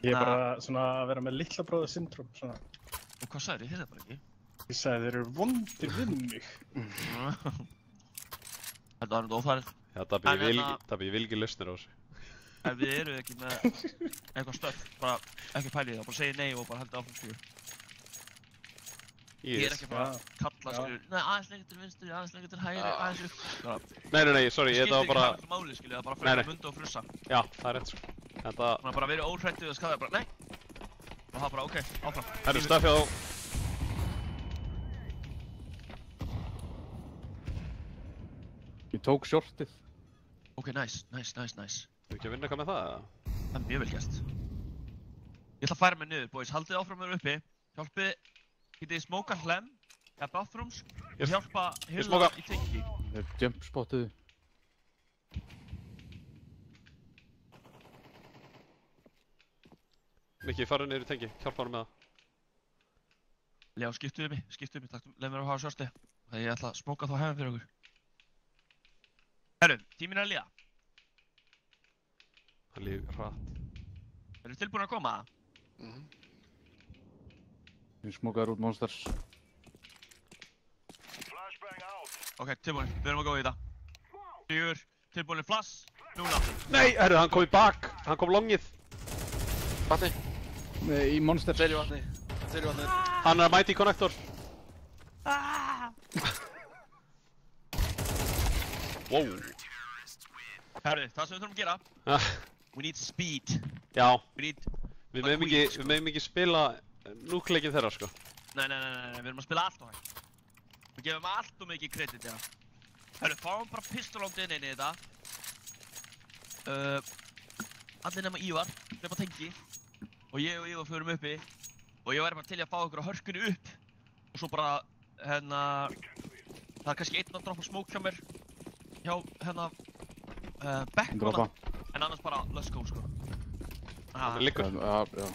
Ég er bara svona að vera með litla bróða syndrom, svona. Og hvað sagður þið? Þið það bara ekki. Ég sagði þeir eru vondir við mig. Þetta var óþærið. Já, það byrja vilgi lausnir á þessu. Ef þið eruð ekki með eitthvað stöð, bara ekki pælið það, bara segið nei og bara haldið áfram skilur. Ég er ekki bara að kalla Já. skilur, nei, aðeins lengur til vinstri, aðeins lengur til hægri, aðeins upp. Nei, sorry, þetta var bara... Það skiptir ekki máli, skilur, það bara fyrir að munda og frussa. Já, það er rétt, sko. Þetta... Þannig að bara verið óhrættu og skadaði bara, nei. Og það bara, ok, áfram. Herru, staffið á... Ég tók shortið. Ok, nice. Þú ekki að vinna eitthvað með það, eða? Það er mjög vel gert. Ég ætla að færa mig niður, boys. Haldið áfram mér uppi. Hjálpið, getið þið smóka hlem, eða bathrooms, og hjálpa Hilla í tengi. Þeir jump spottuðu. Mikki, farðu niður í tengi, hjálpa hann með það. Lea, skiptuðu mig, leið mér að hafa sjálfstið. Þegar ég ætla að smóka þá hefðan fyrir okkur. Herru, tíminn er að líða. Það líður hratt. Eru tilbúin að koma? Við smókaður út monsters. Ok, tilbúin, við erum að góða í þetta. 4, tilbúin flash, núna. Nei, herru, hann kom í bak, hann kom longið. Vatni. Nei, í monsters. Þeir í vatni. Hann er að mæti í konnektor. Wow. Herru, það sem við þurfum að gera. We need speed. Já, We við meðum ekki spila núkleikið þeirra, sko. Nei, við erum að spila allt og hægt. Við gefum allt og mikið kredit, já. Herru, fáum bara pistolóndið inn í þetta. Allir nema Ívar, nema tengi. Og ég og Ívar förum uppi. Og ég væri bara til í að fá okkur á hörkunni upp. Og svo bara, það er kannski einn að droppa smoke hjá mér. Hjá, backmanna. En annars bara, let's go, sko. Það liggur. Já.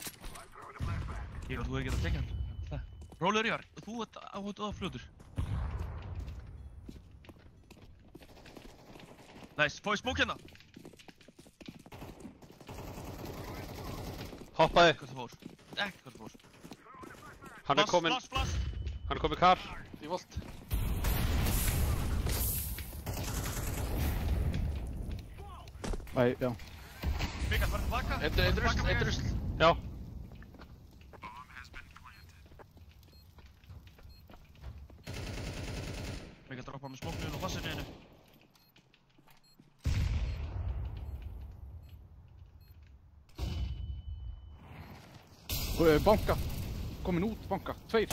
Ívar, þú hefur getað tekið hann. Rólegur Ívar, þú ert á fljótur. Nice, fóðu smoke hérna. Hoppaði. Ekkert það fór. Hann er kominn. Flash. Hann er kominn kar. Í volt. Æ, já. Mikael, farðu tilbaka. Eitt rusl. Já. Mikael droppa með smóknuðin og flassinu einu. Banka. Komin út, banka. 2.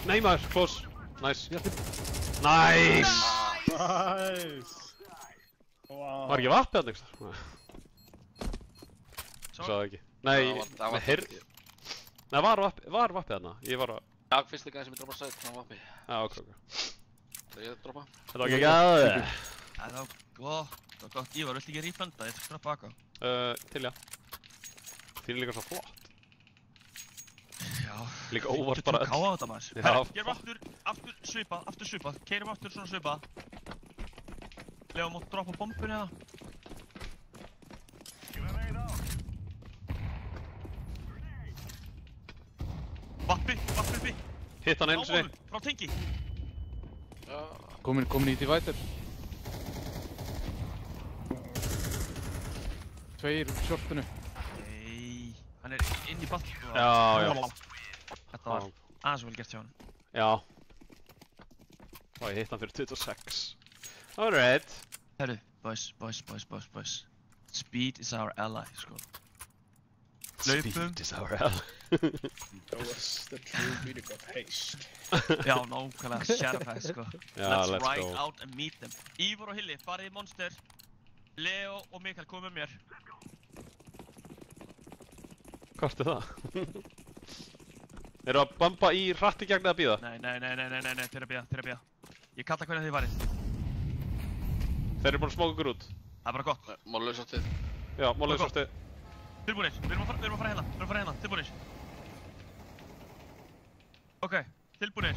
Nei maður, close. Nice. Nice. Nice! Wow. Var ekki vappið hann eitthvað? Sá það ekki. Nei, Það var heyrði. Nei, var vappið hann? Ég var að... Já, fyrst líka sem ég droppa sætt, það var vappi. Já, ok. Það ég droppa. Þetta var ekki aðeins. Það var gott. Ívar, viltu ekki refunda? Ég ætla að baka. Til já. Þín er líka svo flott. Já. Líka óvart bara öll. Getum káða á þetta maður. Já. Herru, gerum aftur svipað. Keirum aftur svona svipað. Leifum að droppa bombunni eða. Vappi uppi. Hitt hann einu sinni. Frá tengi. Já. Komin í divider. 2 shortinu. Nei, hann er inn í ball. Já. Þetta var aðeins vel gert hjá hann. Já. Og ég hitt hann fyrir 26. Alright. Herru, boys. Speed is our ally, sko. Hlaupum. Speed is our ally. That was the true meaning of haste. Já, nákvæmlega sérfæð, sko. Já, Let's let's ride go. out and meet them. Ívar og Hilli, farið í monster. Leo og Mikael, komið með mér. Hvort er það? Eru að bamba í hratti gegn eða bíða? Nei, þeir að bíða. Ég kalla hvernig þið farið. Þeir eru búin að smóka ykkur út. Það er bara gott. Má lausa áttið. Já, málega svartið. Tilbúinir, við erum að fara hérna, tilbúinir. Ok, tilbúinir.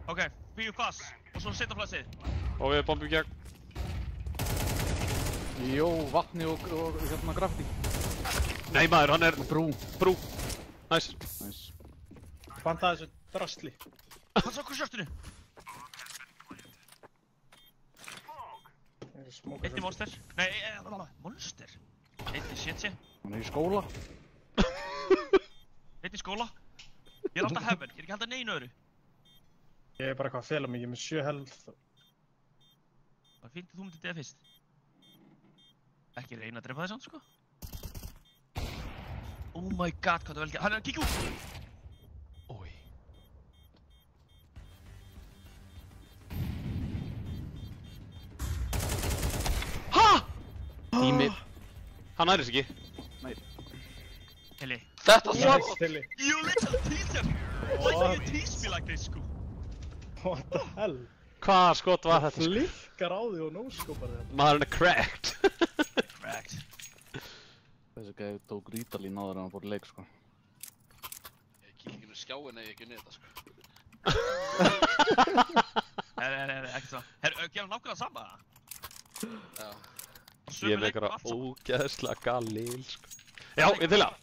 Ok, bíu flass, og svo setja flassið. Og við bombum gegn. Jó, vatni og graffiti. Nei maður, hann er Brú. Nice. Banda þessu drasli. Hann sá okkur sjörtinu. Eitt í monster. Nei, monster? Eitt í shit. Hann er í skóla. Eitt í skóla. Ég er alltaf heaven, ég er ekki haldið neinu öðru. Ég er bara eitthvað að fela mig, ég er með 7 health. Það er fínt að þú myndir deyja fyrst. Ekki reyna að drepa það samt, sko. Oh my god, hvað það vel ekki. Hann er að kíkja út! Ói. HA?! Tími. Hann næris ekki. Heli. Þetta Nice, svo! Tilly. You little teaser! Why do you tease me like this, sko? What the hell? Hvaða skot var þetta? Flikkar á því og nóskópar þetta. Maðurinn er cracked. Correct. Þessi gæði tók rítalín áður en hann fór í leik, sko. Ég kík ekki með skjáin eða ekki nýta, sko. Ekkert svo. Herru, gerum nákvæmlega sama. Já. Ég er með eitthvað ógeðslega galil, sko. Já, ég til það.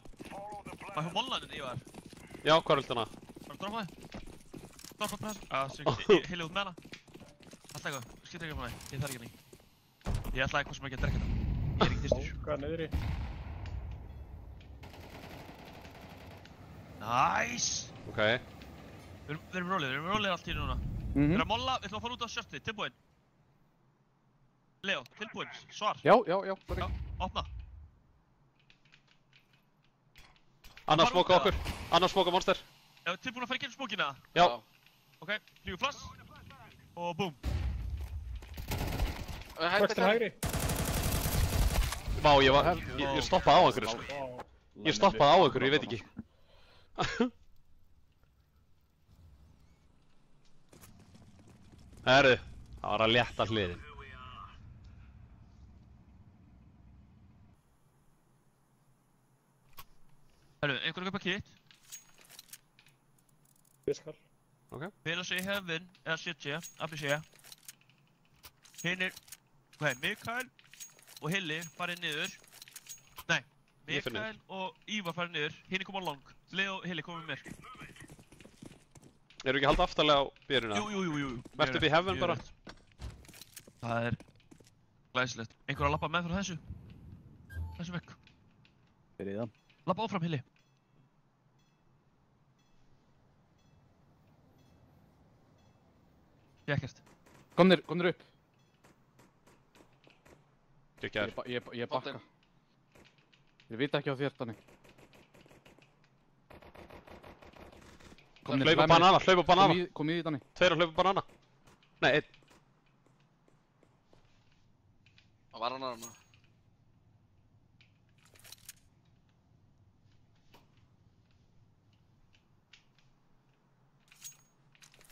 Hvað hún mollaninn ég var? Já, hvað er hana? Bara droppa þig. Droppa press. Svo ég hilið út með hana. Alltaf eitthvað, skiptir ekki með mig. Ég þarf ekki henni. Ég ætlaði eitthvað sem ekki að drekka þetta. Ég er ekki þyrstur. Hvað niðri? Nice! Ok. Við erum rólið allt í núna. Við erum að molla, við ætlum að fara út á shortið, tilbúinn. Leo, tilbúinn, svar. Já, sorry. Já, opna. Annars smóka okkur. Annars smóka monster. Tilbúinn að fara í gegnum smókina. Já. Ok, flýgur flass. Og boom. Hvort til hægri? Vá, ég stoppaði á einhverju, sko. Ég stoppaði á einhverju, ég veit ekki. Herru, það var að létta hliðin. Herru, einhverjum upp að kitt. Ég skal. Ok. Fela sig í heaven, eða shit ABC. Hinnir, Mikael og Hilli farið niður. Nei, Ég fer Mikael og Ívar farið niður. Hinnir koma long. Leo og Hilli koma með mér. Erum við ekki að halda aftarlega á byrjunna? Jú. Vertu upp í heaven bara. Það er glæsilegt. Einhver að lappa með frá þessu. Þessu vekk. Fyrir það. Lappa áfram, Hilli. Ég ekkert. Komnir upp. Gekkjaður. Ég bakka. Ég veit ekki á þér, Danni. Hlaupa banana. Kom í því, Danni. Tveir að hlaupa banana. Nei, einn. Það var hann hana.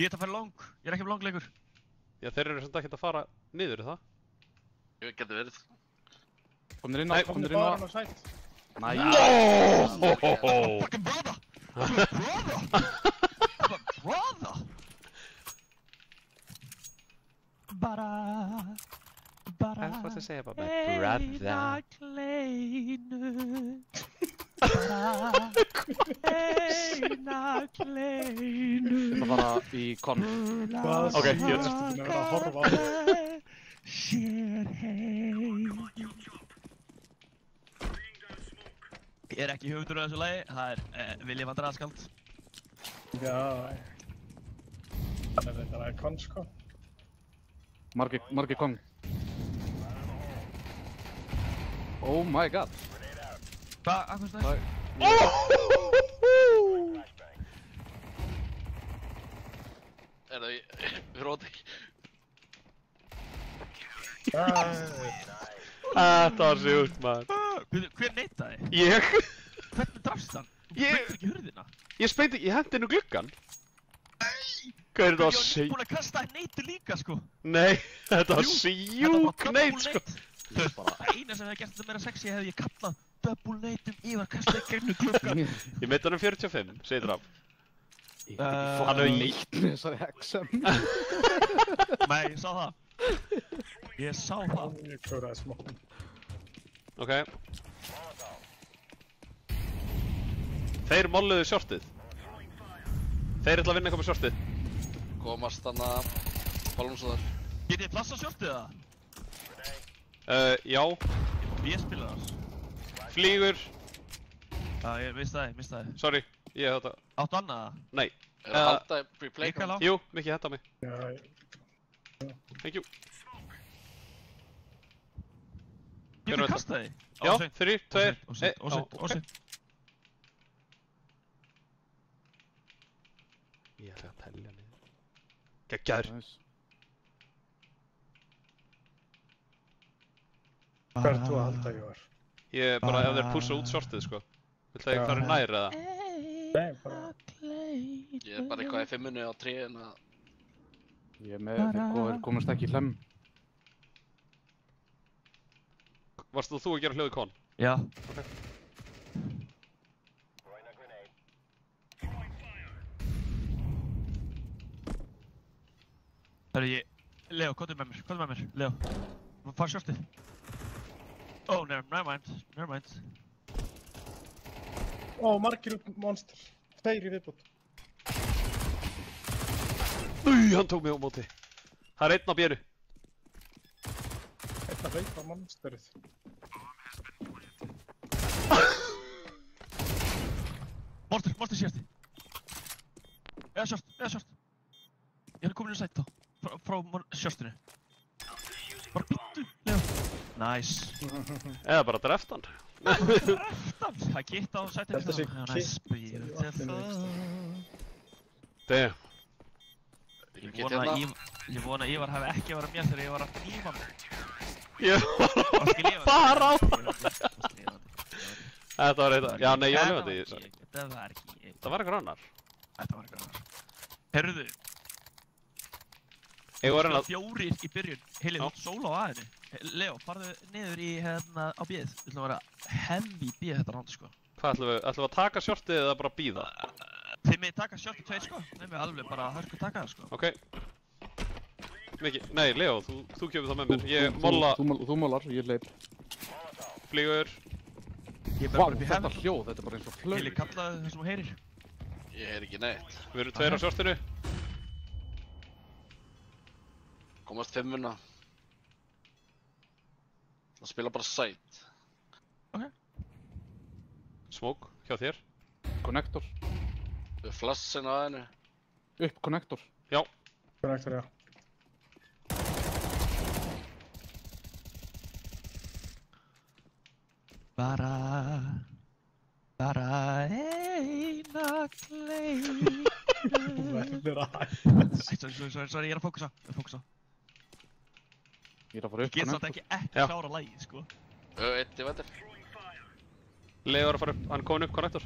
Ég ætla að fara long. Ég er ekki með long lengur. Já, þeir eru samt ekkert að fara niður, er það? Ég getur verið. Komnir inn á. Komnir bara hann á sætt. Næ. Fucking brother! I'm a brother! I'm a brother! That's what to say about my brother. Eina kleinu. Það fara í konf. Ok, ég er Ertu búin að vera að horfa á það? Sér heim. Ég er ekki höfundur á þessu lagi, það er William Vandræðaskald. Já. Þannig að þetta er kon, sko. Margir kong. Oh my god. Hvað, hvað er það? Er það í róti? Þetta var sjúkt, maður. Hver neitaði? Ég? Hvernig drafst hann? Þú Ég- breytir ekki hurðina. Ég hendi inn úr gluggan. Hvað er þetta að Ég var segja? búinn að kasta neitu líka, sko. Nei, þetta var Jú, sjúk neitt, sko. Það eina sem hefði gert þetta meira sexy hefði ég kallað double neitum Ívar kastaði gegnum klukkan. Ég meit hann 45, segir draf. Ég Hann hann er er neitt með þessari hexum. Nei, ég sá það. Ég sá það. Ég klúraði smókn. Ok. Þeir molluðu shortið. Þeir ætla að vinna eitthvað með shortið. Komast hann að balónsóðar. Getið þið plassa sjortið það? Já. Ég spila það. Flýgur. Já, ég misti það. Sorry. Ég hef þetta. Áttu annað? Nei. Er að halda free play? Mikael á? Jú, Mikki, hetta á mig. Já, Thank you. Ég Hver vil er kasta því. Já, 3, 2, 1. Ósett. Ég ætla að telja niður. Geggjaður. Nice. hvað ert þú að halda, Jóar? Ég bara, ef þeir pússa út shortið, sko. Vill það ég fara nær, eða? Nei, bara... Ég er bara eitthvað í 5 á 3 en að... Ég er með, þeir komast ekki í hlem. Varst þú að gera hljóði kon? Já. Herru, Leo, komdu með mér, Leo. Fara shortið. Oh, never mind. Ó, margir út monster. 2 í viðbútt. Hann tók mig á móti. Það er einn á björu. Einn að veipa monsterið. Mortar sérsti. Eða short. Ég er komin í sætt þá. Frá shortinu. Bara bittu, Leo. Nice. Eða bara dreft hann. Það gitt á sættinu. Þetta sé Nice, beautiful. Damn. Ég vona að Ívar hafi ekki verið mér þegar ég var að hnífa mig. Ég var að fara á það. Þetta var eitthvað. Já, nei, ég var lifandi í þessu. Þetta var ekki. Það var eitthvað annar. Þetta var eitthvað annar. Herruðu. Ég var reyna... 4 í byrjun. Heili, þú ert solo á aðeinu. Leo, farðu niður í hérna á bíð. Við ætlum að vera heavy bíð þetta ránd, sko. Hvað ætlum við? Ætlum við að taka shortið eða bara bíða? Þið með taka shortið 2, sko. Nei, með alveg bara hörku taka það, sko. Ok. Mikki, nei, Leo, þú kjöfum það með mér. Ég molla... Þú mollar, ég leip. Flýgur. Ég er Vá, bara upp í þetta heavy. hljóð, þetta er bara eins og flög. Heili, kallaðu það sem þú heyrir. Ég heyr ekki neitt. Við erum 2 á shortinu. Komast 5. Það spila bara side. Smoke, hjá þér. Connector. Við flassin á hennu. Upp connector. Já. Connector, já. Bara eina kleinu. Þú verður að hætta. Sorry, ég er að fókusa. Ég er að fara Ég upp get samt connector. ekki Já. klára lagið, sko. 1 í vettur. Leo er að fara upp, hann komin upp connector.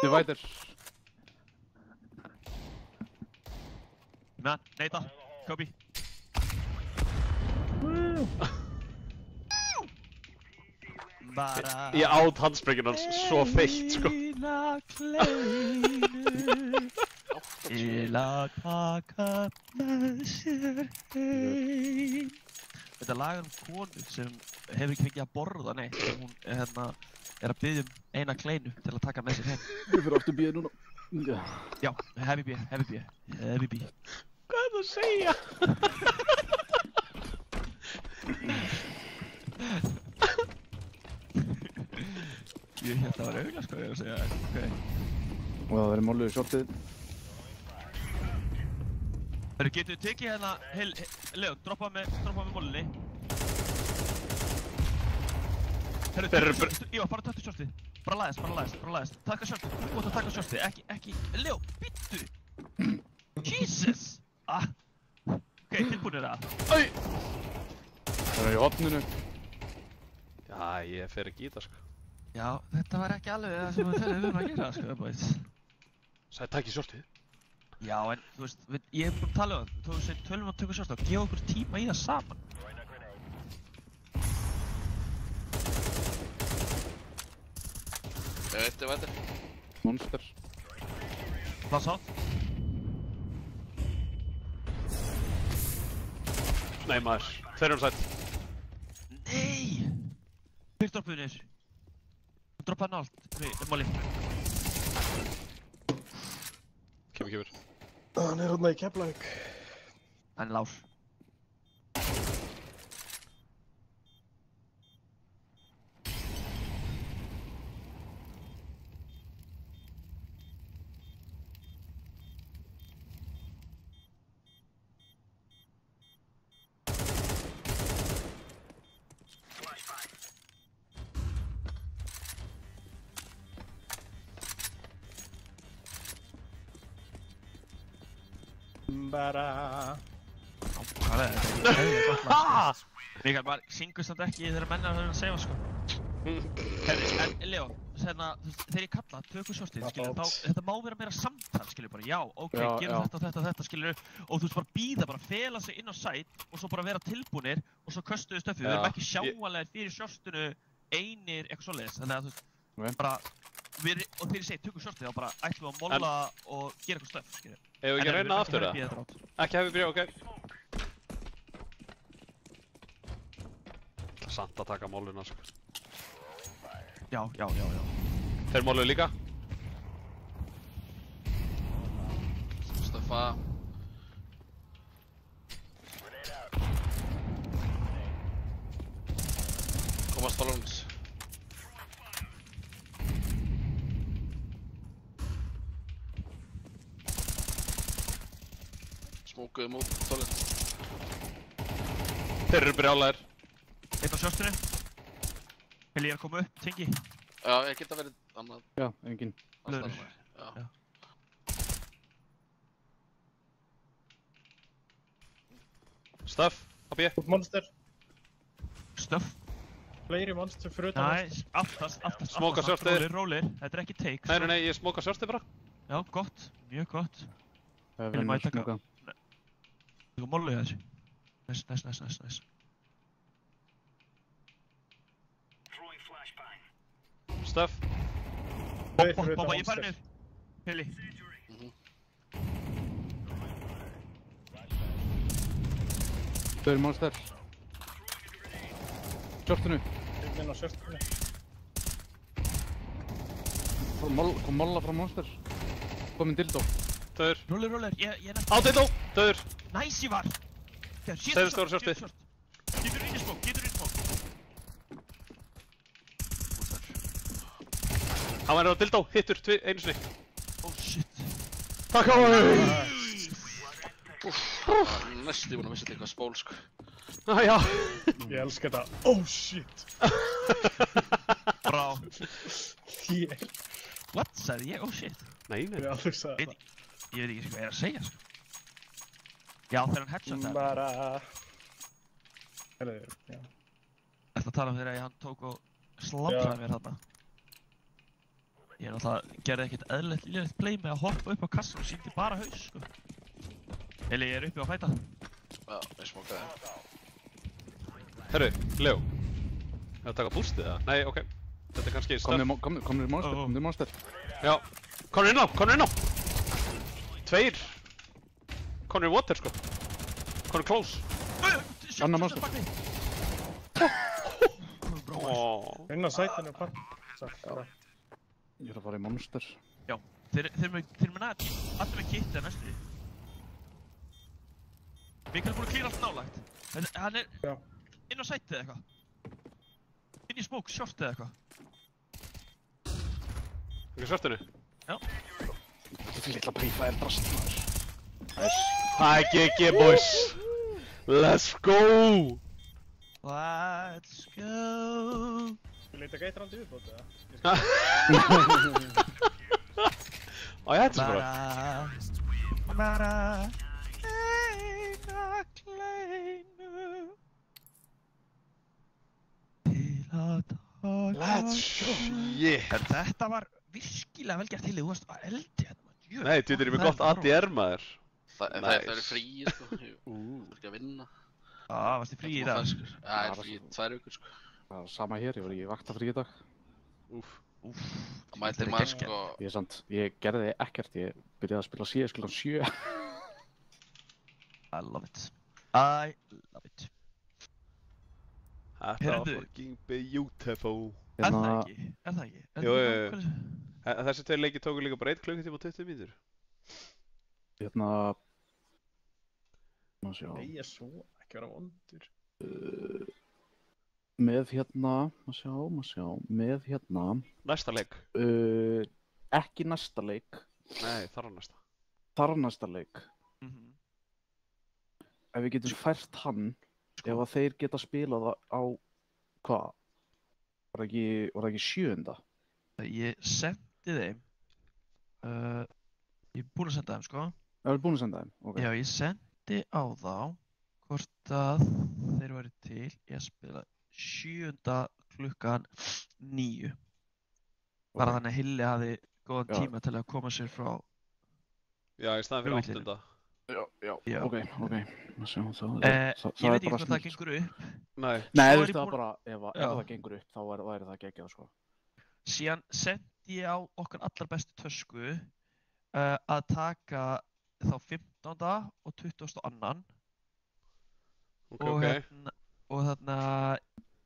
Divider. Neita, Kobi. Bara Ég át handspringin hans svo feitt, sko. eina kleinu til að taka með sér heim. Þetta lag er konu sem hefur ekki fengið að borða neitt sem hún er að biðja eina kleinu til að taka með sér heim. Við fyrir aftur bíða núna. Já, heavy B. Hvað er það að segja? Ég held að það var auðvitað, sko, ég er að segja, ok. Og það verður málluði shortið. Getur við tekið hérna, Leo, droppa með mólinni. Ívar, bara taktu shortið. Bara læðist. Taka shortið, þú ert að taka shortið, ekki, Leo, bittu! Jesus! Ok, tilbúinir það. Það er í opninu. Já, ég fer ekki í það, sko. Já, þetta var ekki alveg það sem við þurfum að gera, sko, boys. Sæði, takk í shortið. Já, en þú veist, ég hef búin að tala um það. Þú veist, tölum að tökja shortið og gefa okkur tíma í það saman. Ég 1 í vettur. Monster. Plass átt. Nei, maður. Þeir eru sætt. Nei! Hver droppuðu niður? Droppaði nált, Molly. Kemur. Hann er hérna í Keflavík. Hann er lár. Bara... Hvað er þetta? Það er gott lag, sko. Mikael, maður syngur samt ekki þegar menn eru að segja, sko. Herri, en Leo, þegar ég kalla, tökum shortið, skilur, þá, þetta má vera meira samtal, skilur, bara, já, ok, Já, gerum já. þetta, skilur, og þú veist bara býða, bara fela sig inn á sæt, og svo bara vera tilbúnir, og svo köstuðu stöfið, við erum ekki sjáanlegir fyrir shortinu, einir, eitthvað svoleiðis, þannig að, þú veist, Ok. bara, og þegar ég segi, tökum shortið, þá bara ætlum við að molla og gera eitthvað stöf, skilur. Ef við ekki reyna aftur það? Ekki hefði byrjað, ok. Það er samt að taka móluna, sko. Já. Þeir móluðu líka. Stöffa. Komast balóns. Smókuðu mút, tólinn. Þeir eru brjálæðir. Eitt á shortinu. Vil ég að koma upp, tengi? Já, ég geta verið annað. Já, engin. Blöður. Já. Stuff, á B. Monster. Stöf. Fleiri monster fyrir utan Næs, aftast. Smoka shortið. Rólir, þetta er ekki take. Nei, ég smóka sjálfstið bara. Já, gott, mjög gott. Það er Viljum verið að taka- smóka. Þú kom mollu í þessu. Næs. Stuff. Tveir fyrir utan Bomba, ég fari monster. niður. Heli. Þau eru monster. Shortinu. Inn á shortinu. Kom molla frá monster. Komin dildó. Döður. Rólir, ég er Á dildó. Döður. Næs, ég var. Segðu stóra shortið. Getur inn í smók. Hann var á dildó. Hittur, einu sinni. Oh shit. Takk á þau. Næstu búin að missa þetta eitthvað spól, sko. Já. Ég elska þetta. Oh shit. Brá. Ég What, sagði ég? Oh shit. Nei. er alveg sagði Veit ég veit ekki hvað ég er að segja, sko. Já, þegar hann headshot það. Bara... Herðu, já. Þetta að tala um þegar hann tók og slampraði mér þarna. Ég náttúrulega gerði ekkert eðlilegt lélegt play með að hoppa upp á kassan og sýndi bara haus, sko. Eli, ég er uppi á að fæta. Já, ég smókaði. Herru, Leo. Er það að taka boostið það? Nei, ok. Þetta er kannski stuff. Komnir monster, Ó. komnir monster. Já. Konur inn á. Tveir. Konur water, sko. Konur close. Annar monster. Åh. Inn á sætinu park. Ég er að fara í monster. Já, þeir eru með nætt. Allir með kitt eða næstu því. Mikael er búinn að klíra allt nálagt. Hann er Já. inn á sætið eða eitthvað. Inn í smók, short eða eitthvað. Ekki svartinu? Já. Þetta er litla prífa er drast, maður. Það er GG, boys. Let's go. Let's go. Þú leita gæt randi viðbót, eða? Á, ég hætti svo bara. Bara eina kleinu til að taka. Let's shit. Þetta var virkilega vel gert til því, þú varst að eldi hérna. Nei, þú er með gott ADR, maður. Það eru fríi, sko. Þú ert ekki að vinna. Já, varst þið frí í dag? Já, það er frí 2 vikur, sko. Það var sama hér, ég var í vaktafrí í dag. Úff. Það mætir maður, sko. Ég gerði ekkert, ég byrjaði að spila CS klukkan 7. I love it. I love it. Þetta var Heyrðu. fucking beautiful. Er það ekki? Er það ekki? Jú. Þessi tveir leikir tóku líka bara 1 klukkutíma og 20 mínútur. Hérna... Má sjá. Nei, ég svo ekki vera vondur. Með hérna... Má sjá. Með hérna... Næsta leik. Ekki næsta leik. Nei, þar á næsta. Þar næsta leik. Mhm. Ef við getum fært hann, ef að þeir geta spilað á... Hvað? Var það ekki 7. Ég sendi þeim. Ég er búinn að senda þeim, sko. Það er búin að senda þeim? Ok. Já, ég sendi á þá hvort að þeir væri til í að spila 7. klukkan 9. Bara Ok. þannig að Hilli hafi góðan Já. tíma til að koma sér frá. Já, í staðan fyrir Flugvellinum. 8. Já. Já. Ok. Það séum það. Ég veit ekki hvort það gengur upp. Nei. Nei, Svo þú er veist ég það búinn- bara, ef Já. það gengur upp, þá væri það geggjað, sko. Síðan sendi ég á okkar allar bestu tösku að taka þá 15. og 22. Ok, og ok. og þarna,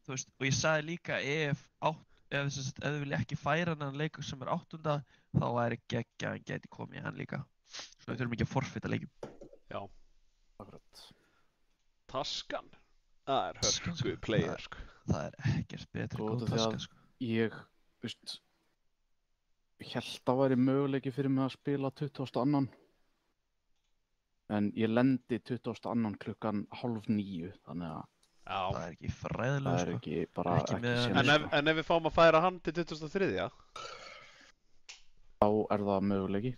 þú veist, og ég sagði líka ef þau vilja ekki færa hann leikur sem er 8. þá væri geggja hann gæti komið í hann líka. Svo við þurfum ekki að forfita leikjum. Já. Akkurat. Taskan. Það er Taskan, hörku sko. player, sko. Það er ekkert betri Sko, góð út af því taska, að- sko. Ég, veist, held að væri möguleiki fyrir mig að spila 22. En ég lendi 22. klukkan 8:30, þannig að Já. Það er ekki það fræðilegu, er sko. ekki bara Ekki ekki með- séns, En sko. ef við fáum að færa hann til 23. Þá er það möguleiki.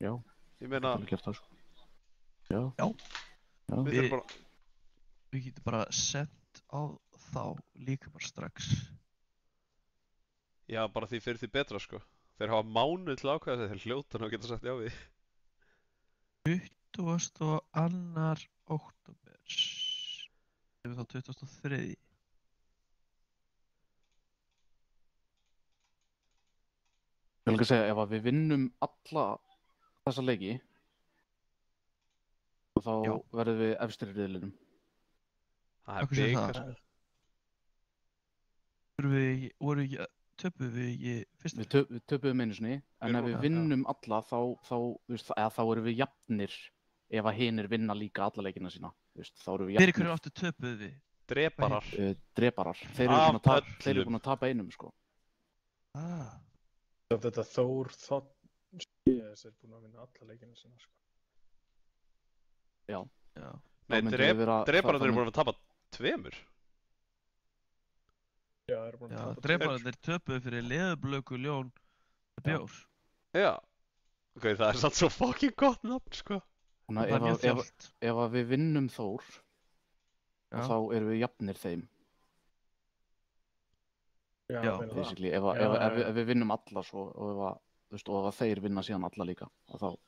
Já, Ég meina, það er gert það, sko. Já. Já. Já. við þurfum bara... Við getum bara sendt á þá líka bara strax. Já, bara því fyrir því betra, sko. Þeir hafa mánuð til að ákveða sig, þeir hljóta nú að geta sagt já við. 22. október. Ef þá 23. Ég vil ekki segja, ef að við vinnum alla þessa leiki, þá Já. verðum við efstir í riðlinum. Það Af er hverju segirðu byggar. það? Töpuðum við ekki fyrst? Við töpuðum einu sinni, en ef erum- við já. vinnum alla, þá erum við jafnir ef að hinir vinna líka alla leikina sína. Þá erum við Fyrir jafnir. hverju áttu töpuðu við? Dreparar. Dreparar. Þeir Af eru öllum. búin að tapa einum, sko. Ah, Þetta Þór CS er búinn að vinna alla leikina sinna, sko. já. Nei, myndum við vera- drepararnir þá eru búin að tapa 2. Já, það er búinn Já, að tapa dreifararnir töpuðu fyrir leðublöku ljón bjór. Já. Ok, það er samt svo fucking gott nafn, sko. Þannig Það er mjög að ef þjált. að við vinnum Þór, Já. þá erum við jafnir þeim. Já, Já. meina það. Basically, ef Já. við vinnum alla svo, og ef þeir vinna síðan alla líka, og þá...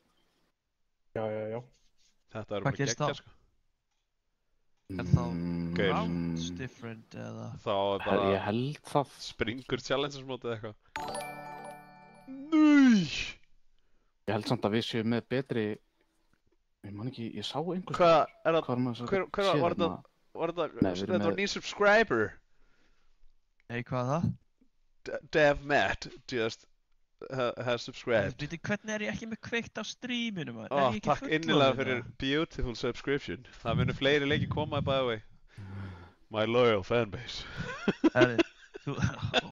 Já. Þetta er Hvað bara gerist geggja, þá? sko. En þá Gaur. rounds different eða... Þá er Ég bara held það. springur challenges-mótið eitthvað. Núi! Ég held samt að við séum með betri... Ég man ekki, ég sá einhvers... Hvað er það? Hvað er maður hver var þetta? Var Nei, við erum þetta var með- ný subscriber? Nei, hvað er það? Dev Matt just has subscribed. Býtu, hvernig er ég ekki með kveikt á streaminu, maður? Ó, Er ég ekki takk fullorðinn, innilega fyrir eða? beautiful subscription. Það munir fleiri leiki koma, by the way. My loyal fanbase. Herri, þú...